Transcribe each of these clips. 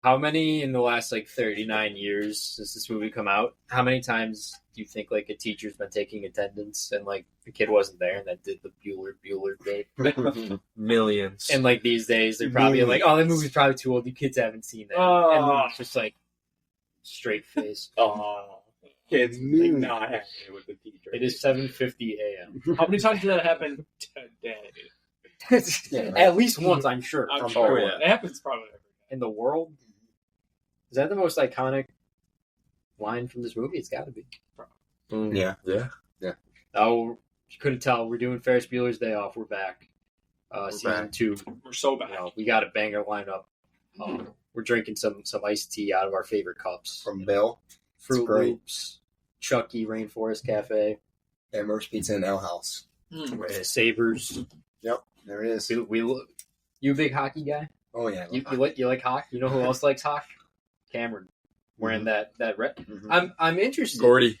How many in the last 39 years since this movie come out? How many times do you think a teacher's been taking attendance and the kid wasn't there and that did the Bueller bit? Millions. And these days they're probably oh, that movie's probably too old. You kids haven't seen that. Oh. And it's just straight face. Oh, kids not happy with the teacher. It is 7:50 a.m. How many times did that happen today? At least once, I'm sure. I'm sure. Yeah. It happens probably every day. In the world. Is that the most iconic line from this movie? It's got to be. Yeah. Oh, you couldn't tell. We're doing Ferris Bueller's Day Off. We're back. Season 2. We're so back. We got a banger lineup. We're drinking some iced tea out of our favorite cups. From Bill. Fruit Loops, Chucky, Rainforest Cafe. And Merce Pizza and Ale House. Sabres. Yep, there it is. You a big hockey guy? Oh, yeah. You like hockey? You know who else likes hockey? Cameron. Wearing that red. Mm-hmm. I'm interested. Gordy.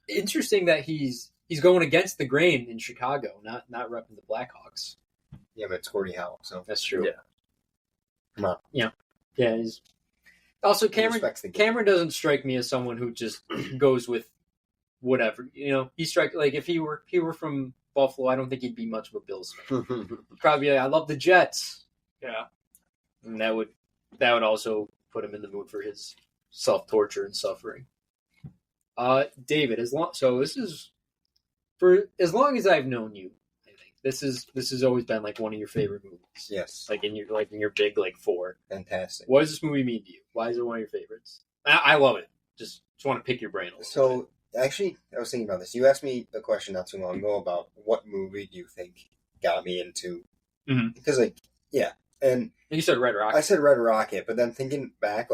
Interesting that he's going against the grain in Chicago, not repping the Blackhawks. Yeah, but it's Gordie Howe, so that's true. Yeah. Come on. Yeah. He's also Cameron doesn't strike me as someone who just goes with whatever. He strikes if he were from Buffalo, I don't think he'd be much of a Bills fan. He'd probably be I love the Jets. Yeah. And that would also put him in the mood for his self-torture and suffering. David, this is for as long as I've known you, I think this has always been one of your favorite movies. Yes. In your big 4. Fantastic. What does this movie mean to you? Why is it one of your favorites? I love it. Just want to pick your brain a little bit. Actually, I was thinking about this. You asked me a question not too long ago about what movie do you think got me into? Mm-hmm. Because and you said Red Rocket. I said Red Rocket, but then thinking back,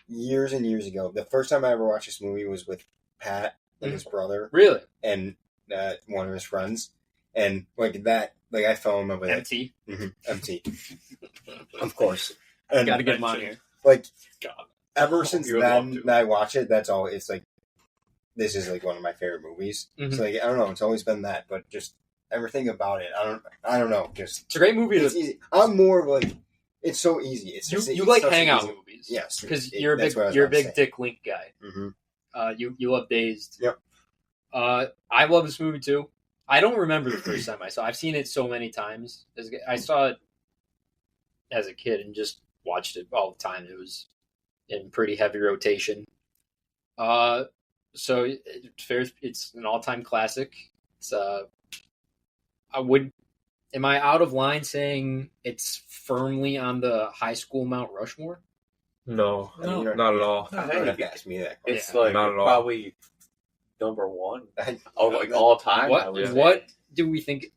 years and years ago, the first time I ever watched this movie was with Pat and his brother. Really? And one of his friends. And I fell in love with MT. it. Mm-hmm. MT. Of course. And got to get him on here. God. Ever since then, I watch it, that's all. It's this is one of my favorite movies. Mm-hmm. So I don't know. It's always been that, but just everything about it, I don't know. Just it's a great movie. It's easy. I'm more of it's so easy. It's just you like hangout movies, yes, because you're a big Dick Link guy. Mm-hmm. You love Dazed. Yep. I love this movie too. I don't remember the first time I saw it. I've seen it so many times. I saw it as a kid and just watched it all the time. It was in pretty heavy rotation. So it's an all-time classic. It's am I out of line saying it's firmly on the high school Mount Rushmore? No, not at all. You don't have to ask me that. It's not at all. Probably number one all time. What do we think?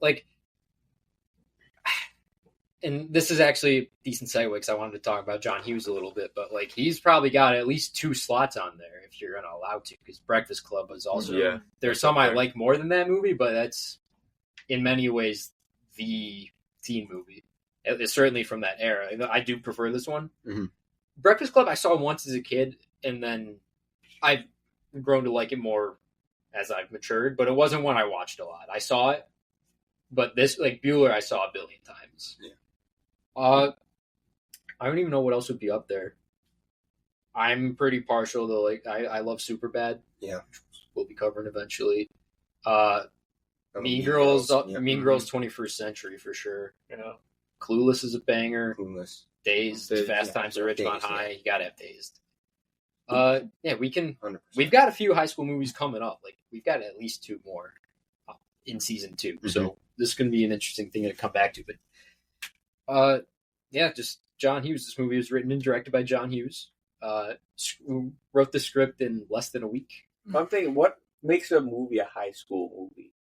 And this is actually a decent segue because I wanted to talk about John Hughes a little bit, but he's probably got at least 2 slots on there if you're gonna allow to, because Breakfast Club was also there's some I like more than that movie, but that's in many ways the teen movie. It's certainly from that era. I do prefer this one. Mm-hmm. Breakfast Club I saw once as a kid, and then I've grown to like it more as I've matured, but it wasn't one I watched a lot. I saw it, but this Bueller I saw a billion times. Yeah. I don't even know what else would be up there. I'm pretty partial to I love Superbad. Yeah, we'll be covering eventually. Mean Girls, Girls, Mean Girls, 21st Century for sure. Clueless is a banger. Clueless. Dazed, Fast Times at Ridgemont High. You gotta have Dazed. We can. 100%. We've got a few high school movies coming up. We've got at least 2 more in season 2. Mm-hmm. So this is going to be an interesting thing to come back to. But just John Hughes. This movie was written and directed by John Hughes. Who wrote the script in less than a week. I'm thinking, what makes a movie a high school movie?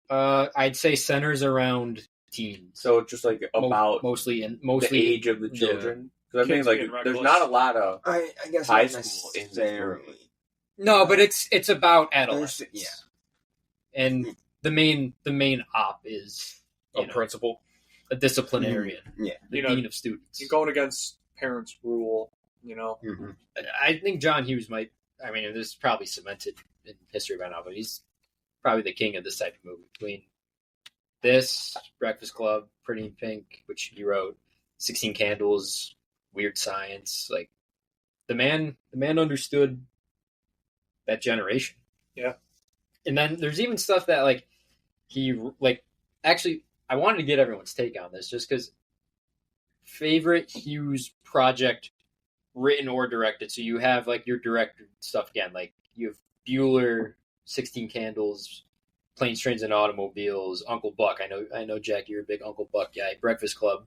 I'd say centers around teens. So just about mostly the age of the children. Because I think there's not a lot of I guess high school in there. No, but it's about adolescence. Yeah. And the main op is principal, a disciplinarian. Mm-hmm. Yeah. The dean of students. You're going against parents' rule. Mm-hmm. I think John Hughes might. I mean, this is probably cemented in history by now, but he's probably the king of this type of movie. Between this, Breakfast Club, Pretty in Pink, which he wrote, 16 Candles, Weird Science. Like the man understood that generation. Yeah. And then there's even stuff that like he like actually I wanted to get everyone's take on this just because favorite Hughes project written or directed. So you have like your director stuff again, like you have Bueller, 16 Candles, Planes, Trains, and Automobiles, Uncle Buck. I know, Jack, you're a big Uncle Buck guy. Breakfast Club,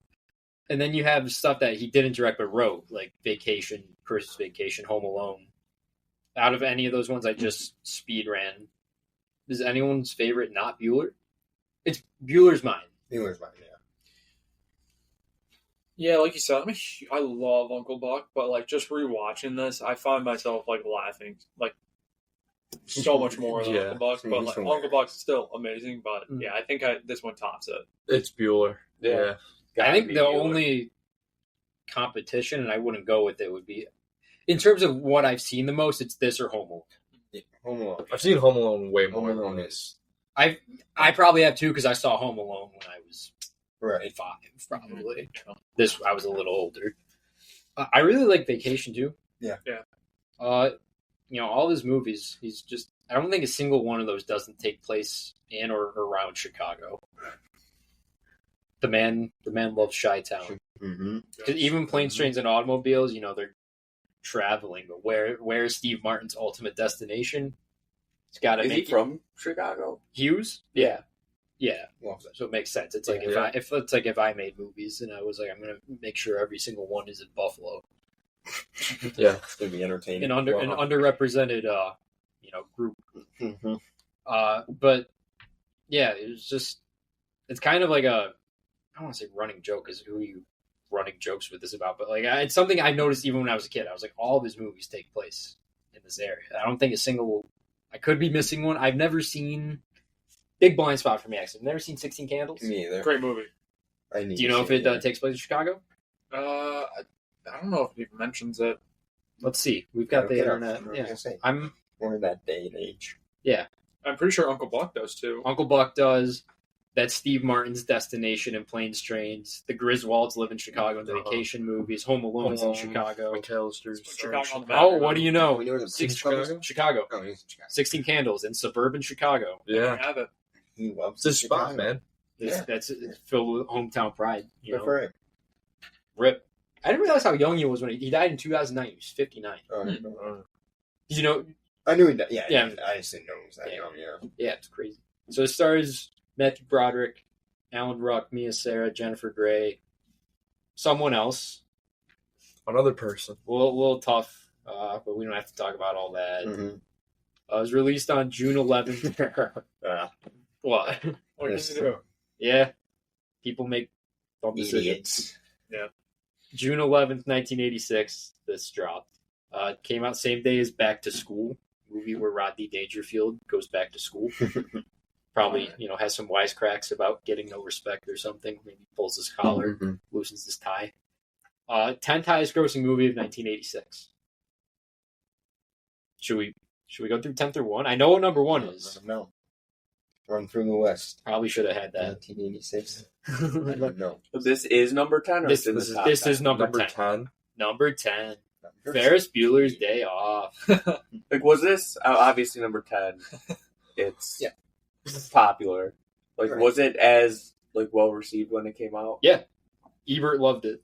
and then you have stuff that he didn't direct but wrote, like Vacation, Christmas Vacation, Home Alone. Out of any of those ones, I just speed ran. Is anyone's favorite not Bueller? It's Bueller's Mine. Bueller's Mine, yeah. Yeah, like you said, I love Uncle Buck, but like just rewatching this, I find myself like laughing like so much more than Uncle Buck. But like Uncle Buck's still amazing, but yeah, I think this one tops it. It's Bueller. Yeah. I think the only competition, and I wouldn't go with it, would be in terms of what I've seen the most. It's this or Home Alone. Yeah, Home Alone. I've seen Home Alone way more Home Alone than this. I probably have too because I saw Home Alone when I was right 5, probably. This I was a little older. I really like Vacation too. Yeah. All his movies, I don't think a single one of those doesn't take place in or around Chicago. The man loves Chi-Town. Mm-hmm. Even Planes, Trains, and Automobiles, they're traveling, but where is Steve Martin's ultimate destination? It's got to make he from Chicago? Hughes? Yeah. Well, So it makes sense. It's like if I made movies and I was like, I'm gonna make sure every single one is in Buffalo. Yeah, it's gonna be entertaining. An underrepresented group. Mm-hmm. But yeah, it's kind of like I don't want to say running joke is who you running jokes with this about, but like it's something I noticed even when I was a kid. I was like, all of his movies take place in this area. I don't think I could be missing one. I've never seen big blind spot for me. Actually, I've never seen 16 Candles. Me either. Great movie. Do you know if it takes place in Chicago? I don't know if he mentions it. Let's see. We've got the internet. Yeah, We're in that day and age. Yeah, I'm pretty sure Uncle Buck does too. Uncle Buck does. That's Steve Martin's destination in Planes, Trains. The Griswolds live in Chicago in the Vacation movies. Home Alone's in Chicago. McAllister's Chicago on the map. Oh, what do you know? Chicago? Chicago. Oh, he's in Chicago. 16 Candles in suburban Chicago. Yeah. I have it. He loves it's a spot, man. That's filled with hometown pride. Good for him. Rip. I didn't realize how young he was when he died in 2009. He was 59. Did you know? I knew he died. Yeah. Yeah. I just didn't know he was that young. Yeah. Yeah, it's crazy. So it stars Matthew Broderick, Alan Ruck, Mia Sara, Jennifer Grey, someone else. Another person. A little tough, but we don't have to talk about all that. Mm-hmm. It was released on June 11th. What? What did you do? Yeah. People make dumb decisions. Yeah. June 11th, 1986, this dropped. Came out same day as Back to School, movie where Rodney Dangerfield goes back to school. Probably, has some wisecracks about getting no respect or something. Maybe pulls his collar, loosens his tie. 10th highest grossing movie of 1986. Should we go through 10th or 1? I know what number 1 is. No. Run Through the West. Probably should have had that. 1986. I don't know. This is number 10? Or This is number 10. Number 10. Ferris Bueller's Day Off. Like, was this obviously number 10? It's popular. Like, Right. was it as well received when it came out? Yeah, Ebert loved it.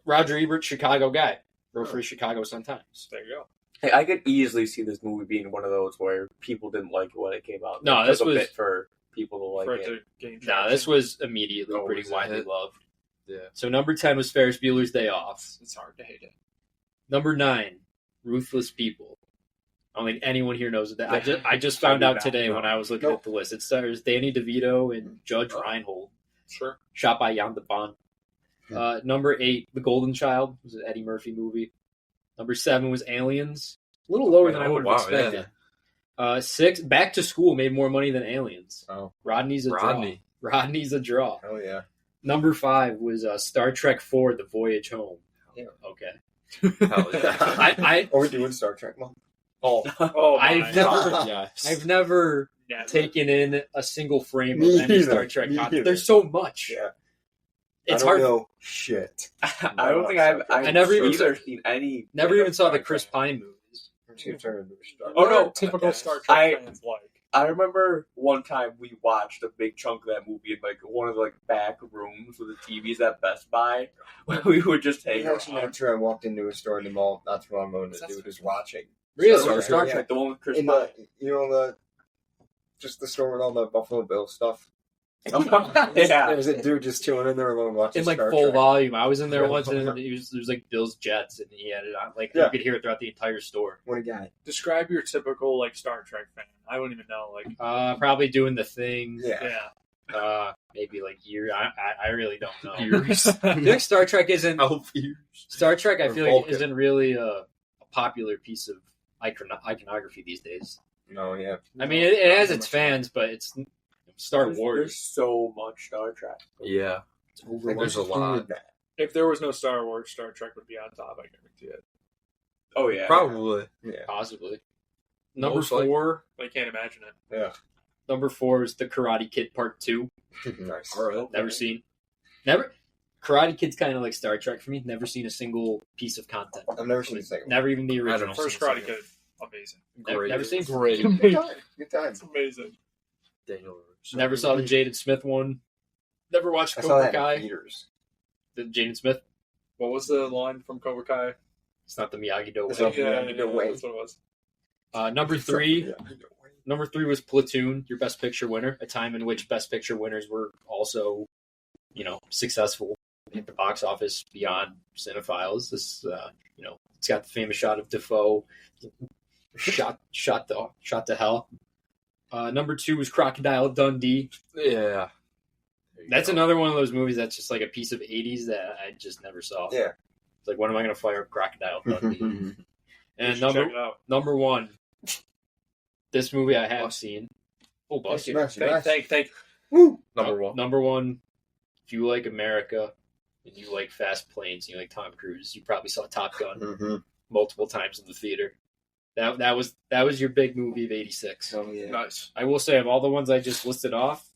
Roger Ebert, Chicago guy, wrote for Chicago Sun-Times. There you go. Hey, I could easily see this movie being one of those where people didn't like it when it came out. No, this was a bit for people to like it. This was immediately pretty widely loved. Yeah. So number 10 was Ferris Bueller's Day Off. It's hard to hate it. Number 9, Ruthless People. I don't think anyone here knows that. I just found out today when I was looking at the list. It stars Danny DeVito and Judge Reinhold. Sure. Shot by Jan de Bont. Number 8, The Golden Child. It was an Eddie Murphy movie. Number 7 was Aliens. A little lower than I would have expected. 6, Back to School made more money than Aliens. Oh. Rodney's a draw. Oh, yeah. Number 5 was Star Trek 4, The Voyage Home. Yeah. Okay. Hell yeah. Are we doing Star Trek month? I've never taken in a single frame Me of any either. Star Trek Me content. either. There's so much. Yeah. It's I don't hard. know shit. I don't think I've never even seen any. Never even saw the Star Chris Trek. Pine movies. Oh, no. What are typical Star Trek fans like. I remember one time we watched a big chunk of that movie in like one of the back rooms with the TVs at Best Buy. We would just hang Actually, around. not true. I walked into a store in the mall not too long ago and the dude was watching. Really? Star Yeah. Trek, the one with Chris In Pine. just the store with all the Buffalo Bill stuff. Yeah. There's a dude just chilling in there alone watching In like Star full Trek. volume. I was in there once and there was like Bill's Jets and he had it on. Like you could hear it throughout the entire store. What a guy. Describe your typical Star Trek fan. I wouldn't even know. Probably doing the thing. Yeah. Maybe year. I really don't know. I feel like Star Trek isn't. Star Trek, I feel like isn't really a popular piece of iconography these days. No, yeah. I mean, it has its fans, but it's Star There's Wars. so much Star Trek. Yeah. There's a lot. If there was no Star Wars, Star Trek would be on top. I guarantee it. Oh yeah, Probably. Yeah. Possibly. Number Most likely. 4. I can't imagine it. Yeah. Number 4 is the Karate Kid Part 2. Nice. All right. Never seen. Never. Karate Kid's kind of like Star Trek for me. Never seen a single piece of content. I've never seen the second one. Never even the original. First Karate Kid, amazing. Never seen. Great. Good time. Good time. It's amazing. Daniel. Never saw the Jaden Smith one. Never watched I saw Cobra that in Kai. theaters. The Jaden Smith. What was the line from Cobra Kai? It's not the Miyagi-Do It's way. not- no way. That's what it was. Number 3. Yeah. Number 3 was Platoon, your Best Picture winner. A time in which Best Picture winners were also, successful at the box office beyond cinephiles. This, it's got the famous shot of Defoe shot to hell. Number 2 was Crocodile Dundee. Yeah. That's another one of those movies that's just like a piece of 80s that I just never saw. Yeah. It's like, when am I going to fire up Crocodile Dundee? You And should check it out. number 1, this movie I have seen. Oh, bless you. Thank. Woo! Number 1. Number 1, if you like America and you like fast planes and you like Tom Cruise, you probably saw Top Gun Mm-hmm. multiple times in the theater. That was your big movie of '86. Oh, yeah. Nice. I will say, of all the ones I just listed off,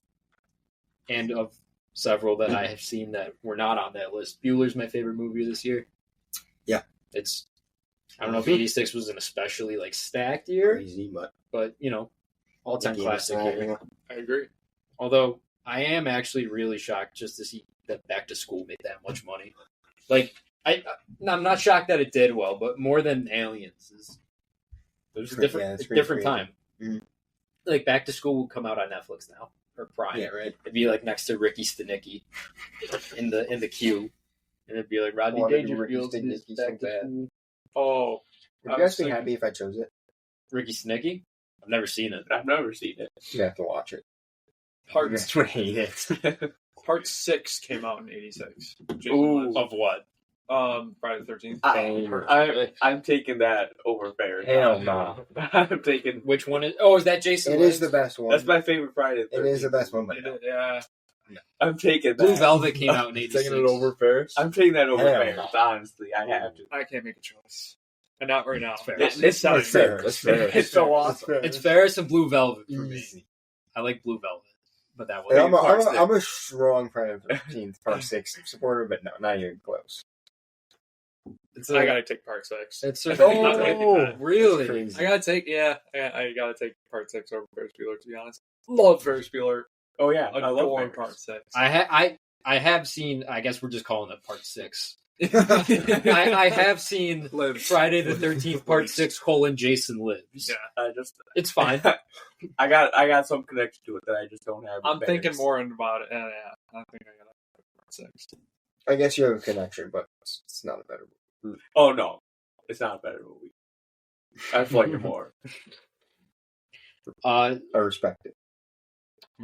and of several that I have seen that were not on that list, Bueller's my favorite movie this year. Yeah. I don't know if '86 was an especially stacked year, Crazy, but all-time classic year. I agree. Although I am actually really shocked just to see that Back to School made that much money. I'm not shocked that it did well, but more than Aliens. It was a different time. Mhm. Back to School will come out on Netflix now or Prime. Yeah, right. It'd be next to Ricky Stenicki in the queue, and it'd be Rodney Wanted to Dangerfield Ricky is Stenicki Back so to bad. School. Oh, Would you guys be happy if I chose it? Ricky Stenicki? I've never seen it. I've never seen it. You have to watch it. You part guys would hate it. Part 6 came out in '86. Ooh. Of what? Friday the 13th. I'm taking that over Ferris. Hell no. I'm taking. Which one is? Oh, is that Jason? It is the best one. That's my favorite Friday. It is the best one, but no. Yeah. I'm taking Blue that. Velvet came out in '86. Taking it over Ferris. I'm taking that over Hell Ferris. no. Honestly, I have to. I can't make a choice. And not right now. fair. It's not That's fair. fair. That's fair. It's so awesome. It's Ferris and Blue Velvet for me. Easy. I like Blue Velvet, but that And was I'm a strong Friday the 13th Part 6 supporter, but no, not even close. I gotta take Part 6. It's Oh, really? Crazy. I gotta take, I gotta take Part 6 over Ferris Bueller, to be honest. Love Ferris Bueller. Oh yeah, I love Adore Ferris. Part 6. I have seen. I guess we're just calling it Part 6. I have seen Friday the 13th Part 6 : Jason Lives. Yeah. It's fine. I got some connection to it that I just don't have. with I'm thinking Ferris. more about it. Yeah, I think I gotta take Part 6. I guess you have a connection, but it's not a better movie. Oh no, it's not a better movie. I like it more. I respect it.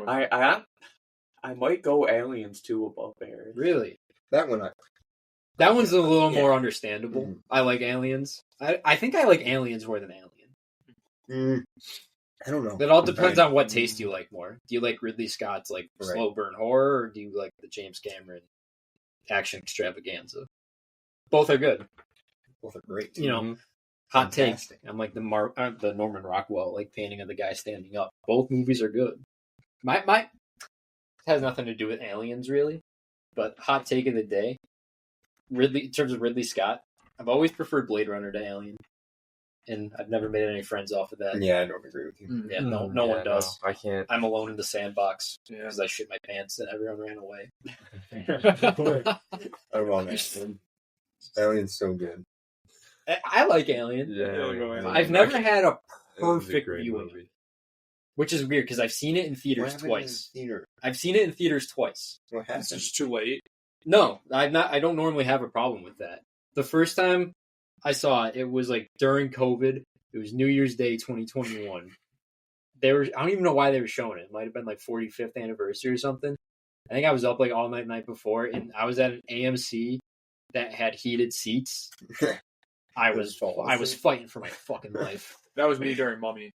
I might go Aliens 2 above Ferris. Really, That one, that one's a little Yeah. more understandable. Mhm. I like Aliens. I think I like Aliens more than Alien. I don't know. It all depends on what taste you like more. Do you like Ridley Scott's Right. slow burn horror, or do you like the James Cameron action extravaganza? Both are good. Both are great. Hot take. Fantastic. I'm like the Norman Rockwell painting of the guy standing up. Both movies are good. My it has nothing to do with Aliens really, but hot take of the day. In terms of Ridley Scott, I've always preferred Blade Runner to Alien. And I've never made any friends off of that. Yeah, I don't agree with you. Yeah, no one does. No, I can't. I'm alone in the sandbox because I shit my pants and everyone ran away. I love that. Alien's so good. I like Alien. Yeah, I've never had a perfect great viewing, movie. which is weird because I've seen it in theaters twice. I've seen it in theaters twice. What happened? It's just too late. No, I don't normally have a problem with that. The first time I saw it, it was like during COVID. It was New Year's Day 2021. I don't even know why they were showing it. It might have been like 45th anniversary or something. I think I was up like all night before, and I was at an AMC that had heated seats. I was fighting for my fucking life. That was me during Mummy.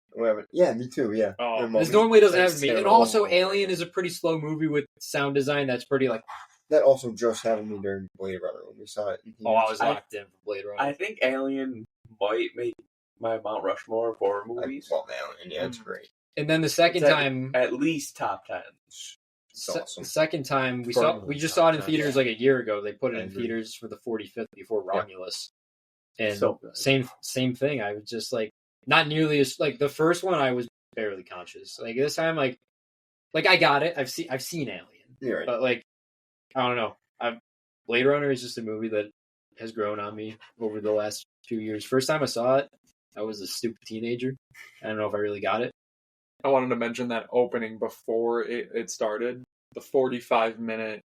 Yeah, me too. Yeah. Oh, This normally doesn't happen to me. And terrible. also, Alien is a pretty slow movie with sound design that's pretty like. That also just happened to me during Blade Runner when we saw it. Oh, I was locked in for Blade Runner. I think Alien might make my Mount Rushmore of horror movies. I love Alien. Yeah, it's great. And then the second time, at least top 10. It's awesome. the second time we Probably just saw it in top theaters 10. like a year ago. They put it I in agree. theaters for the 45th before Romulus, and So good. same thing. I was just like not nearly as like the first one. I was barely conscious. Like this time, like I got it. I've seen Alien, You're right. but like I don't know. Blade Runner is just a movie that has grown on me over the last few years. First time I saw it, I was a stupid teenager. I don't know if I really got it. I wanted to mention that opening before it started. The 45-minute.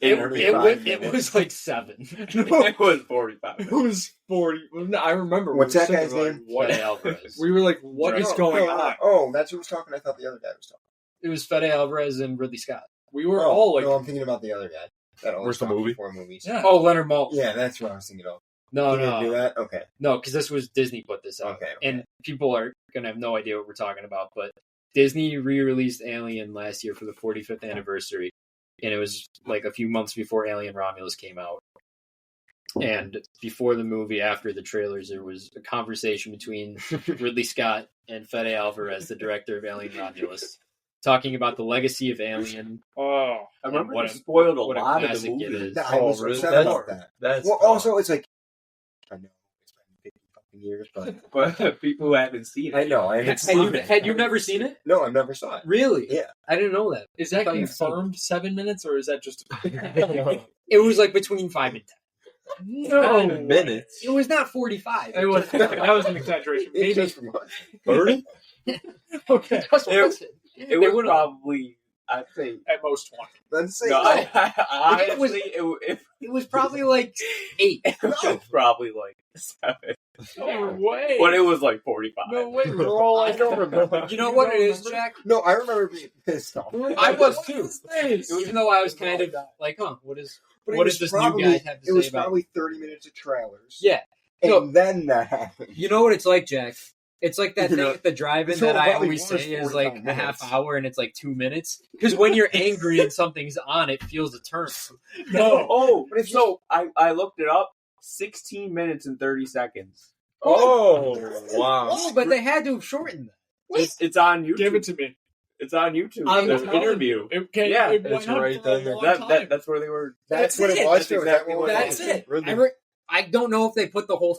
It was like 7. It was 45. It was 40. I remember. What's we were that guy's sitting there name? Like, Fede what? Alvarez. We were like, what is going on? Oh, that's who was talking. I thought the other guy was talking. It was Fede Alvarez and Ridley Scott. We were all like, no, I'm thinking about the other guy. That always Where's the talked movie? before movies. yeah. Oh, Leonard Maltin. Yeah, that's what I was thinking of. No, You didn't do no, that? Okay. no, because this was Disney put this out, Okay. and people are gonna have no idea what we're talking about. But Disney re-released Alien last year for the 45th anniversary, and it was like a few months before Alien Romulus came out. And before the movie, after the trailers, there was a conversation between Ridley Scott and Fede Alvarez, the director of Alien Romulus, talking about the legacy of Alien. Oh, I remember What it a- spoiled a what a lot of the classic it movie. is. I was really? upset That's- about that. That's Well, also, it's like, I know it's been 50 fucking years, but But people who haven't seen it. I know. I haven't seen it. Had you never seen it? No, I've never saw it. Really? Yeah. I didn't know that. is that I thought you'd seen it. confirmed 7 minutes or is that just? It was like between 5 and 10. No minutes. It was not 45. It was. That was an exaggeration. It Maybe. just was. 30? Okay. It was probably, I'd say. At most 20. Let's say No, no. honestly, It was probably like 8. it was probably like 7. No way. But it was like 45. No way. We're all I like, don't remember. You know what it is, Jack? No, I remember being pissed off. I was too. This? Even though I was kind of like, what is But it what was does this probably- new guy have to It say was about it? probably 30 minutes of trailers. Yeah. And No. then that happened. You know what it's like, Jack? It's like that You thing know, at the drive-in so that it I probably always was say is 45 like a half minutes. hour and it's like 2 minutes. Because when you're angry and something's on, it feels a turn. No. Oh, But if you- so I looked it up. 16 minutes and 30 seconds. Oh, wow. Oh, but they had to have shortened that. It's on YouTube. Give it to me. It's on YouTube. I'm There's an telling interview. Okay, Yeah, it went it's on right for a there. long time. That's where they were. That's That's what it it. was. That's too. exactly what it That's was. it. Really? I don't know if they put the whole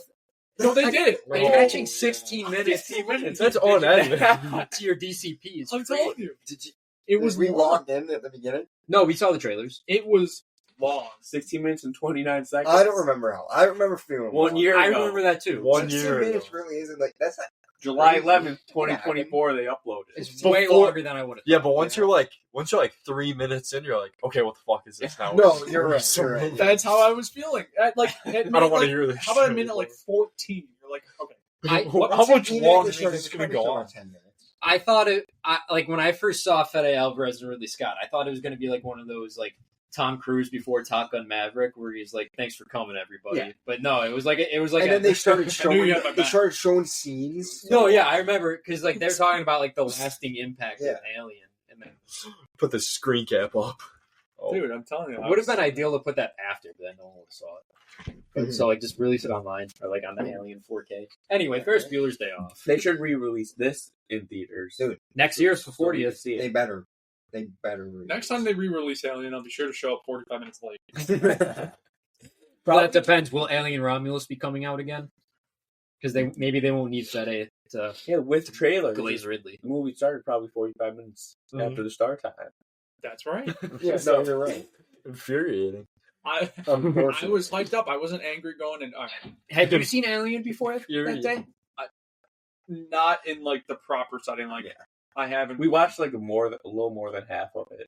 No, they Like, did. They're catching 16 minutes. 15 minutes. That's unedited. to your DCP. I'm telling you. Did you? It was we long. logged in at the beginning. No, we saw the trailers. It was long. 16 minutes and 29 seconds. I don't remember how. I remember feeling 1 long. year I ago. remember that too. 1 16 year minutes ago. really isn't like that's not. July Crazy. 11th, 2024, they uploaded. It's Before- way longer than I would have. Yeah, but once you're like 3 minutes in, you're like, okay, what the fuck is this now? No, you're right. So You're right. many. That's how I was feeling. At I don't want to hear this. How about a shit. minute like 14? You're like, okay. How much Even if longer it do you think it's started going to go on? 10 minutes. I thought it like when I first saw Fede Alvarez and Ridley Scott, I thought it was going to be like one of those like Tom Cruise before Top Gun Maverick, where he's like, "Thanks for coming, everybody." Yeah. But no, it was like And then they started showing. you had my They back. started showing scenes. No, yeah, I remember because like they're talking about like the lasting impact of Alien, and then Put the screen cap up. Oh. Dude, I'm telling you. it would have been ideal to put that after, but then no one would have saw it. But, so like just release it online or like on the Alien 4K. Anyway, Ferris Bueller's Day Off They should re-release this in theaters. Dude, next year. It's the So we can 40th. see They it. better. They better. Next time they re-release Alien, I'll be sure to show up 45 minutes late. Well, that depends. Will Alien Romulus be coming out again? Because maybe they won't need Fede to with the trailer. glaze Ridley. The movie started probably 45 minutes after the start time. That's right. Yeah, no, you're right. Infuriating. I Unfortunately. was hyped up. I wasn't angry going and Have you seen Alien before that day? not in like the proper setting. Like I haven't. We watched like a little more than half of it,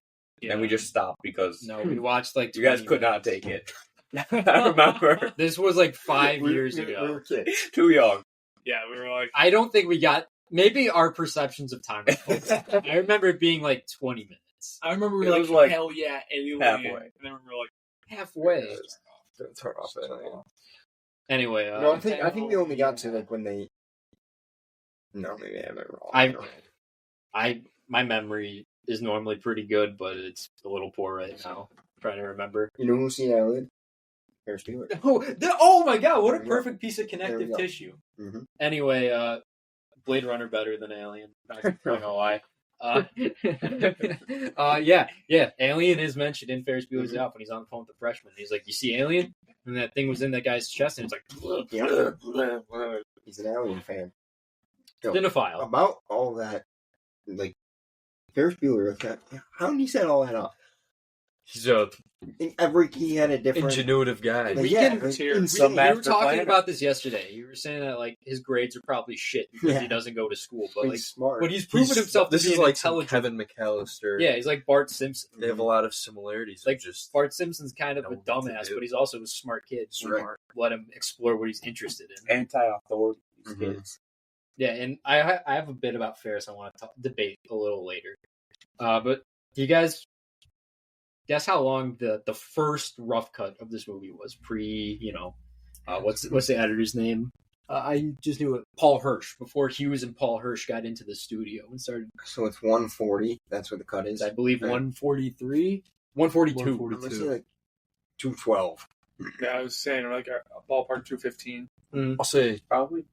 and we just stopped because No, we watched like you guys could not take it. I remember. This was like 5 years We ago. were kids. Too young. Yeah, we were like. I don't think we got. Maybe our perceptions of time. I remember it being like 20 minutes. I remember we It were was like, like hell yeah, Alien. halfway. And then we were like, Halfway. Don't turn off Alien. Anyway, No, I think we only got to like when they. No, maybe I have it wrong. my memory is normally pretty good, but it's a little poor right now. I'm trying to remember. You know who's seen Alien? Ferris Bueller. Oh my god! What a There we go. perfect piece of connective go. tissue. Mm-hmm. Anyway, Blade Runner better than Alien. Not gonna lie. Yeah. Alien is mentioned in Ferris Bueller's Day Off when he's on the phone with the freshman. He's like, "You see Alien?" And that thing was in that guy's chest, and it's like, Yeah. He's an Alien fan. Yo, cinephile. about all that, like Ferris Bueller. How did he set all that up? He's a He had a different. ingenuitive guy. Like, We yeah, can- like, we- insane. We were master talking planner. about this yesterday. You were saying that like his grades are probably shit because Yeah. he doesn't go to school, but like, He's smart. but he's proven himself to This be is an like some intelligent. Kevin McAllister. Yeah, he's like Bart Simpson. They have a lot of similarities. Like, Just Bart Simpson's kind of a know what to dumbass, do. but he's also a smart kid. That's right. Smart. Let him explore what he's interested in. Anti-authority Mhm. kids. Yeah, and I have a bit about Ferris I want to debate a little later. But do you guys guess how long the first rough cut of this movie was? What's the editor's name? I just knew it. Paul Hirsch. Before Hughes and Paul Hirsch got into the studio and started, So it's 140. That's what the cut is. I believe, Right. 143, 142. I'm gonna say like 212. yeah, I was saying like a ballpark 215. I'll say Probably.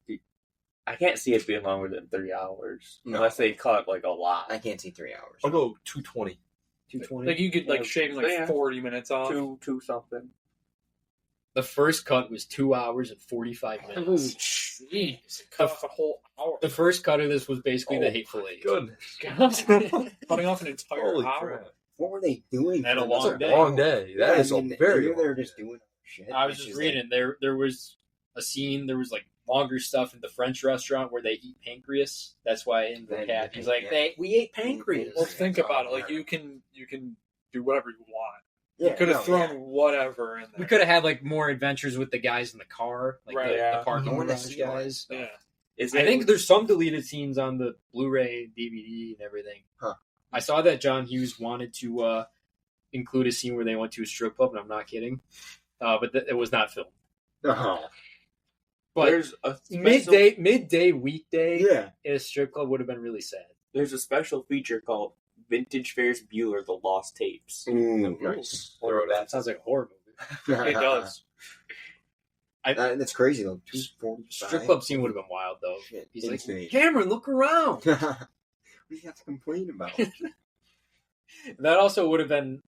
I can't see it being longer than 3 hours No. unless they cut like a lot. I can't see 3 hours. I'll go 220. 220. Like you could like Yeah. shaving like Yeah. 40 minutes off. Two something. The first cut was 2 hours and 45 minutes. Jeez, cut off a whole hour. The first cut of this was basically the Oh, Hateful Eight. Good. Cutting off an entire Holy hour. crap. What were they doing? Had a for long this? day. Long day. That is I mean, a very maybe long they're day. just doing shit. I was It's just like- reading. There was a scene. There was like longer stuff in the French restaurant where they eat pancreas. That's why in the They- cat they- he's like, yeah. we ate pancreas. Well, think about it. Like you can do whatever you want. Yeah, You could have no, thrown yeah. whatever in there. We could have had like more adventures with the guys in the car, like Right, the yeah. parking No one garage has guys. Yeah. Is I it- think there's some deleted scenes on the Blu-ray, DVD, and everything. Huh. I saw that John Hughes wanted to include a scene where they went to a strip club, and I'm not kidding. But it was not filmed. Oh, But there's a midday weekday yeah. in a strip club would have been really sad. There's a special feature called Vintage Ferris Bueller: The Lost Tapes. Ooh, nice. That sounds like a horror movie. It does. That's crazy though. 245. Strip club scene would have been wild though. Shit, He's insane. like, Cameron, look around. What do you have to complain about? That also would have been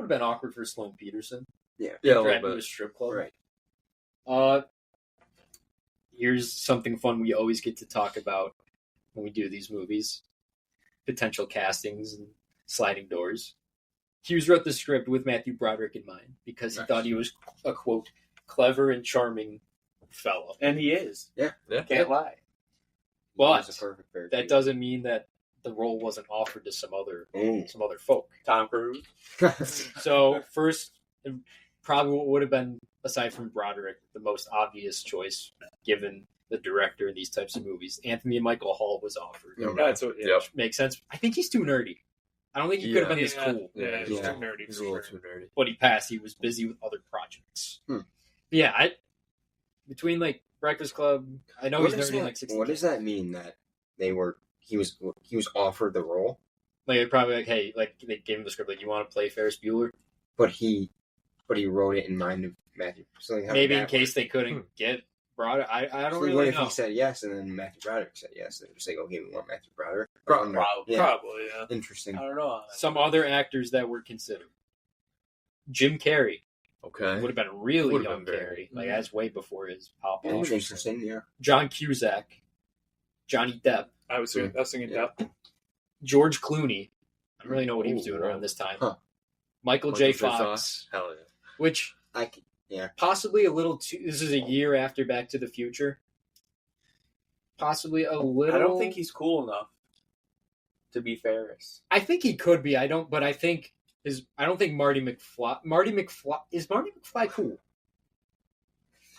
awkward for Sloane Peterson. Yeah, a Dragged little to a bit. strip club. Right. Here's something fun we always get to talk about when we do these movies: potential castings and sliding doors. Hughes wrote the script with Matthew Broderick in mind because he Nice. thought he was a quote clever and charming fellow. And he is. Yeah. Can't lie. But He's a perfect Ferris that Bueller. doesn't mean that the role wasn't offered to some other Ooh. folk. Tom Cruise. So first, and probably what would have been, aside from Broderick, the most obvious choice given the director in these types of movies, Anthony Michael Hall was offered. Okay. That's what. Yeah. Yep. Makes sense. I think he's too nerdy. I don't think he could have been this Yeah. cool. Yeah, it's Yeah. too nerdy. He's a for little sure. too nerdy. But he passed. He was busy with other projects. Hmm. But yeah, between like Breakfast Club, I know he's nerdy like 60. What does that mean that he was offered the role, Like they're probably like, hey, like they gave him the script, like you want to play Ferris Bueller? but he wrote it in mind of Matthew. So like, how did Maybe in that case they couldn't get Broderick, I don't So really what if know. he said yes and then Matthew Broderick said yes? They're just like, okay, we want Matthew Broderick. Probably. Yeah. Probably, yeah. Interesting. I don't know. Some other actors that were considered. Jim Carrey Okay. would have been really Would've young been very- Carrey. Like, that's way before his pop Yeah, it was off. interesting, yeah. John Cusack, Johnny Depp, I was thinking Yeah. Depp. George Clooney. I don't really know what he was Ooh, doing wow. around this time. Huh. Michael J. Fox, Hell yeah. which Yeah. possibly a little too. This is a year after Back to the Future. Possibly a little. I don't think he's cool enough to be Ferris. I think he could be. I don't. But I think I don't think Marty McFly. Is Marty McFly cool?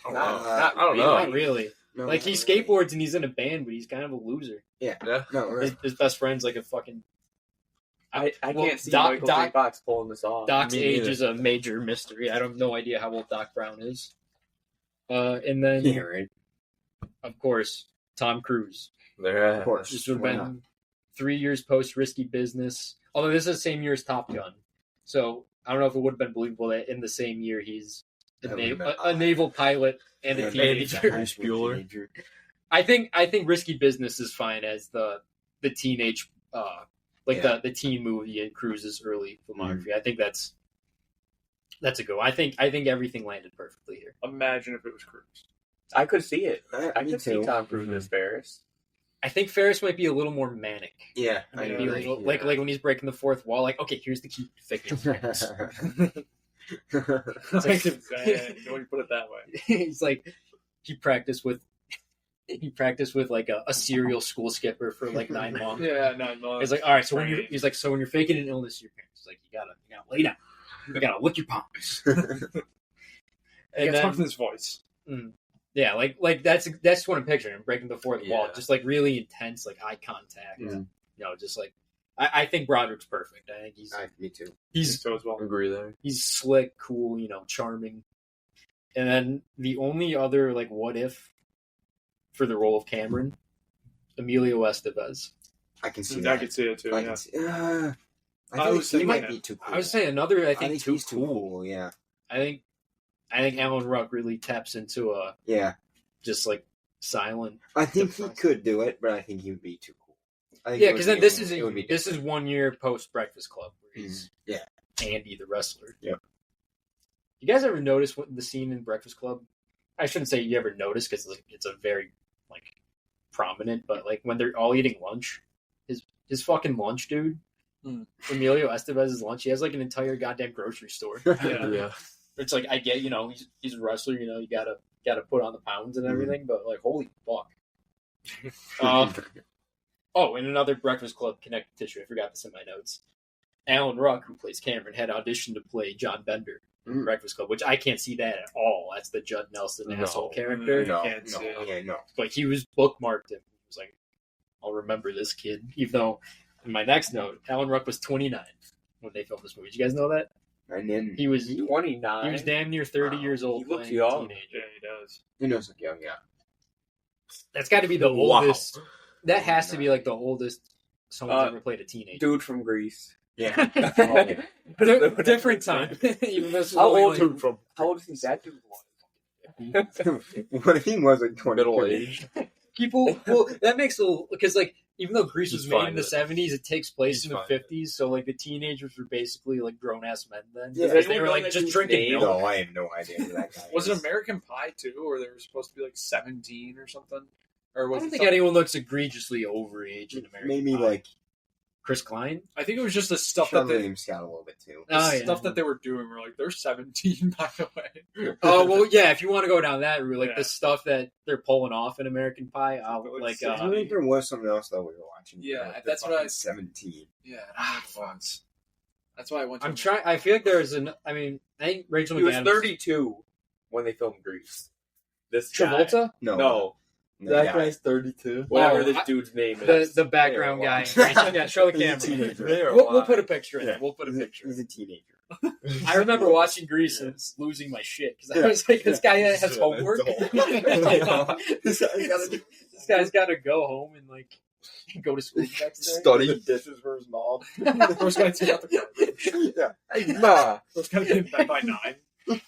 I don't know. Not really. No, Like he not really. skateboards and he's in a band, but he's kind of a loser. Yeah. No, right. His best friend's like a fucking. I Well, can't see Doc- Michael Doc- J. Fox pulling this off. Doc's Me age neither. is a major mystery. I have no idea how old Doc Brown is. And then, Yeah, right. of course, Tom Cruise. There. Of course. This would have Why been not? 3 years post Risky Business. Although this is the same year as Top Gun. So I don't know if it would have been believable that in the same year he's a, That would've been a naval pilot and a Yeah, teenager. Ferris Bueller. Teenager. I think Risky Business is fine as the teenage the teen movie in Cruise's early filmography. I think that's a go. I think everything landed perfectly here. Imagine if it was Cruise. I could see it. I Me could see too. Tom Cruise as Ferris. I think Ferris might be a little more manic. Yeah, Might I be a agree. little, like when he's breaking the fourth wall. Like, okay, here's the key to fixing things. It's like, when you put it that way. He's like he practiced with like a serial school skipper for like 9 months. Yeah, 9 months. He's like, all right, so when you're faking an illness to your parents, he's like, you gotta lay down, you gotta lick your palms, and and talk in then his voice. yeah, like that's what I'm picturing. Breaking the fourth wall, Yeah. just like really intense, like eye contact. Mhm. You know, just like I think Broderick's perfect. I think Me too. he's So as well. Agree there. he's slick, cool, charming. And then the only other like what if for the role of Cameron, Emilio Estevez. I can see I that. could see it too. I Yeah. can see. I I feel was like he thinking might it. be too cool. I would say another. I think too he's too cool. cool. Yeah, I think Alan Ruck really taps into a yeah. just like silent. I think he Different. could do it, but I think he would be too cool. I think Yeah, it because would then be- this it would be is different. 1 year post Breakfast Club where he's Yeah. Andy the wrestler. Yep. You guys ever notice what the scene in Breakfast Club? I shouldn't say you ever notice because like, it's a very like prominent, but like when they're all eating lunch, his fucking lunch, dude. Emilio Estevez's lunch. He has like an entire goddamn grocery store. Yeah. It's like I get, he's a wrestler. You gotta put on the pounds and everything, but like holy fuck. Oh, and another Breakfast Club connected tissue. I forgot this in my notes. Alan Ruck, who plays Cameron, had auditioned to play John Bender in Breakfast Club, which I can't see that at all. That's the Judd Nelson No. asshole character. No, Can't see it. yeah, no. But he was bookmarked and he was like, I'll remember this kid. Even though, in my next note, Alan Ruck was 29 when they filmed this movie. Did you guys know that? And then He was 29. he was damn near 30 Wow. years old He looks playing a young. teenager. Yeah, he does. he knows like young, yeah. That's got to be the Wow. oldest. That has to be like the oldest someone's ever played a teenager. Dude from Greece. Yeah. Different time. Even though this was How only, old? like, From How old is he? That dude was. What if he was like 20? middle age. people? Well, that makes a little because like even though Grease was He's made fine in the with it. 70s, it takes place He's in the fine with 50s. So like the teenagers were basically like grown ass men then. Yeah. Because they Anyone were know like that just dude's drinking name? milk. No, I have no idea who that guy Was is. it American Pie too, or they were supposed to be like 17 or something? Or I was don't it think something- anyone looks egregiously overage in America. Maybe like Chris Klein. I think it was just the stuff Sean that they, William Scott a little bit too. Oh, the yeah. stuff that they were doing. Were like they're 17 by the way. Oh well, yeah. If you want to go down that route, like Yeah. the stuff that they're pulling off in American Pie, like I think there was something else though we were watching. Yeah, Like, that's they're what I- fucking 17. Yeah, I don't know what it was. That's why I went. To I'm trying. I feel like there's an. I mean, I think Rachel He was McAdams. 32 when they filmed Grease. This guy. Travolta, No, that guy. 32. Whatever Oh, this I- dude's name is. the background Yeah, guy. well. Yeah, show the He's a camera. teenager. They are We'll alive. put a picture in Yeah. it. We'll put a picture. He's a teenager. I remember watching Grease and losing my shit because I was like, this guy has He's an homework. adult. this guy's got to go home and like go to school the next day. Study. The dishes for his mom. First guy take out the garbage. Yeah. Hey, ma. First guy get in bed by 9.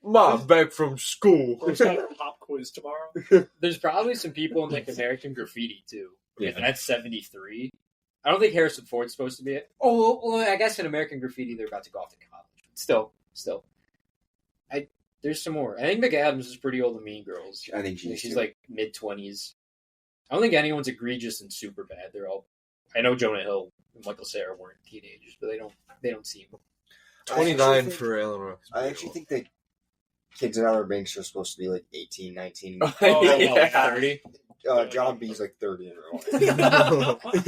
Mom, back from school. We're gonna have a pop quiz tomorrow. There's probably some people in like American Graffiti too. Yeah. And that's 73. I don't think Harrison Ford's supposed to be it. Oh, well, I guess in American Graffiti they're about to go off to college. Still. There's some more. I think McAdams is pretty old in Mean Girls. I think she's like mid-20s. I don't think anyone's egregious and super bad. They're all. I know Jonah Hill and Michael Cera weren't teenagers, but they don't seem. 29 for Alan Ross. I actually think that kids in Outer Banks are supposed to be like 18, 19. Oh, Yeah. like 30. John B's like 30 in real life.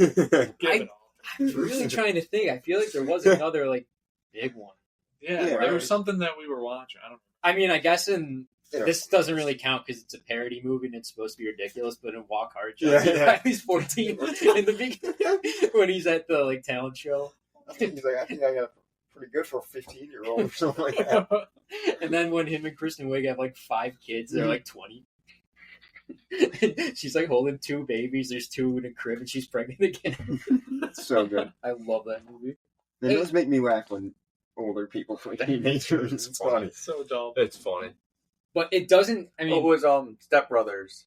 Give it all. I'm really trying to think. I feel like there was another like big one. Yeah, Yeah, there right. was something that we were watching. I don't I mean, I guess this Yeah. doesn't really count because it's a parody movie and it's supposed to be ridiculous. But in Walk Hard, Yeah, John yeah. he's 14 in the beginning when he's at the like talent show, He's like, I think I got pretty good for a 15-year-old or something like that. and then when him and Kristen Wiig have like 5 kids, they're like 20. She's like holding 2 babies. There's 2 in a crib, and she's pregnant again. It's so good. I love that movie. It does make me laugh when older people play teenagers. It's funny. know. So dumb. It's funny. But it doesn't. I mean, What was Step Brothers?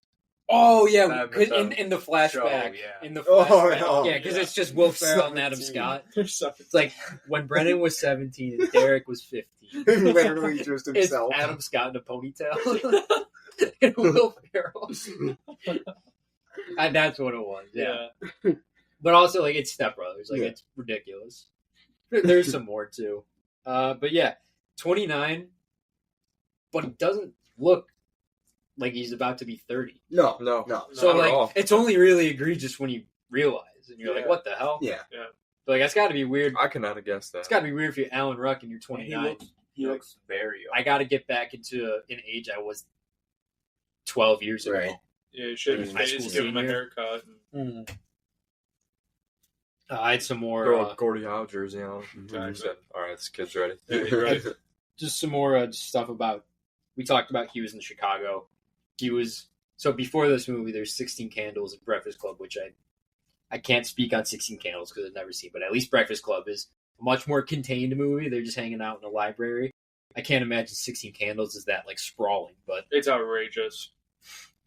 oh yeah, That 'cause was, in the flashback, show, yeah. in the Oh, flashback, no. yeah, because it's just Will Ferrell and Adam 17. Scott. There's something. It's like when Brennan was 17 and Derek was 15. Literally just It's himself. Adam Scott in a ponytail and Will Ferrell. And that's what it was. Yeah. But also, like, it's Step Brothers. Like, Yeah. it's ridiculous. There's some more, too. But yeah, 29. But he doesn't look like he's about to be 30. No. No. So, Not at all. like, it's only really egregious when you realize. And you're like, Yeah. what the hell? Yeah. But, like, that's got to be weird. I cannot have guessed that. It's got to be weird if you're Alan Ruck and you're 29. He looks very young. I got to get back into an age I was 12 years ago. Right. Yeah, you shave his High face, school give him a senior. haircut. I had some more, Throw a Gordie Howe jersey on. Mhm. He said, all right, this kid's ready. Yeah, you're right. just some more stuff about. We talked about Hughes in Chicago. He was so before this movie. There's 16 Candles at Breakfast Club, which I can't speak on 16 Candles because I've never seen, but at least Breakfast Club is a much more contained movie. They're just hanging out in a library. I can't imagine 16 Candles is that like sprawling, but It's outrageous.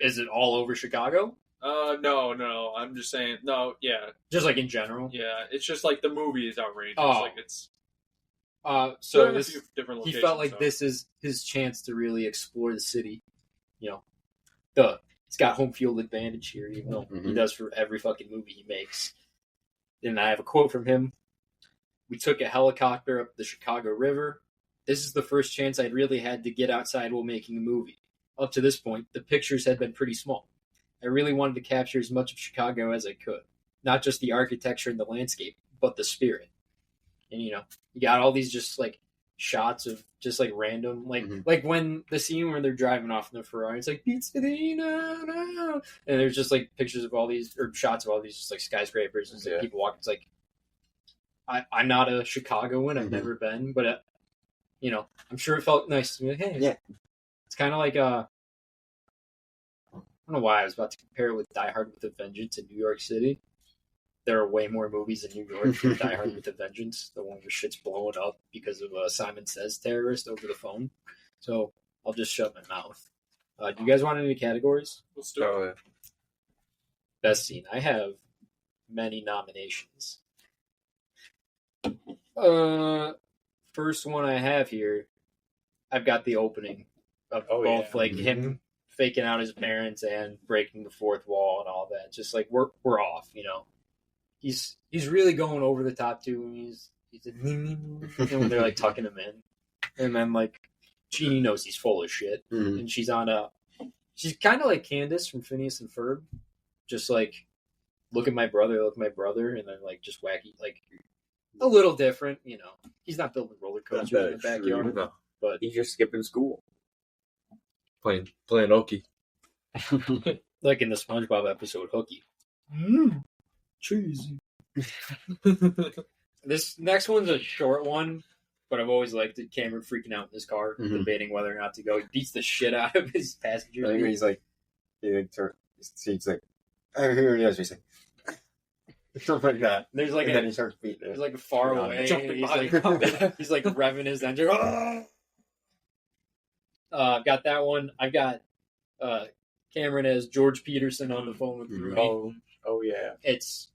is it all over Chicago? No. I'm just saying. No, yeah. Just like in general. Yeah. It's just like the movie is outrageous. Oh. Like it's. So they're in a this few different he locations. felt like so. this is his chance to really explore the city. You know, he's got home field advantage here, even though he Mhm. does for every fucking movie he makes. And I have a quote from him. We took a helicopter up the Chicago River. This is the first chance I'd really had to get outside while making a movie. Up to this point, the pictures had been pretty small. I really wanted to capture as much of Chicago as I could. Not just the architecture and the landscape, but the spirit. And, you got all these just, like, shots of just, like, random, like, Mhm. like when the scene where they're driving off in the Ferrari, it's like, pizza, no. And there's just, like, pictures of all these, or shots of all these, just, like, skyscrapers and Yeah. people walking. It's like, I'm not a Chicagoan. I've Mhm. never been, but, I'm sure it felt nice to be like, hey. Yeah. It's kind of like, I don't know why I was about to compare it with Die Hard with a Vengeance in New York City. There are way more movies in New York than Die Hard with a Vengeance, the one where shit's blowing up because of a Simon Says terrorist over the phone. So I'll just shut my mouth. Do you guys want any categories? Let's do it. Oh, yeah. Best scene. I have many nominations. First one I have here, I've got the opening of Oh, both yeah. like him faking out his parents and breaking the fourth wall and all that. Just like we're off, He's really going over the top too. And he's and when they're like tucking him in, and then like Jeannie knows he's full of shit, Mhm. and she's kind of like Candace from Phineas and Ferb, just like look at my brother, and then like just wacky, like a little different, He's not building roller coasters in the Not that backyard, No. but He's just skipping school. Playing Okie. like in the SpongeBob episode, Hooky. Cheesy. This next one's a short one, but I've always liked it. Cameron freaking out in his car, Mhm. debating whether or not to go. He beats the shit out of his passenger. I think he's like, he's like, I hear it. He's like, something like that. There's like And then he starts beating there's it. like a far Yeah. away. Jumping He's behind like, he's like revving his engine. I've got that one. I've got Cameron as George Peterson on the phone with Rooney. Oh yeah. It's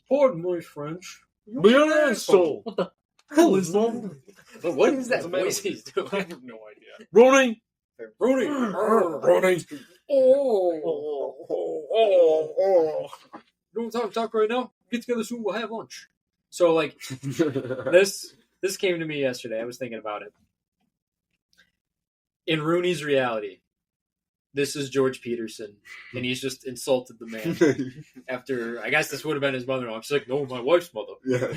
pardon my French. Be an asshole. What the hell is that? What is that It's voice amazing. he's doing? I have no idea. Rooney. Rooney. Rooney. Oh. You don't want to talk right now? Get together soon. We'll have lunch. So like this came to me yesterday. I was thinking about it. In Rooney's reality, this is George Peterson, and he's just insulted the man. After, I guess this would have been his mother-in-law. She's like, no, my wife's mother. Yeah.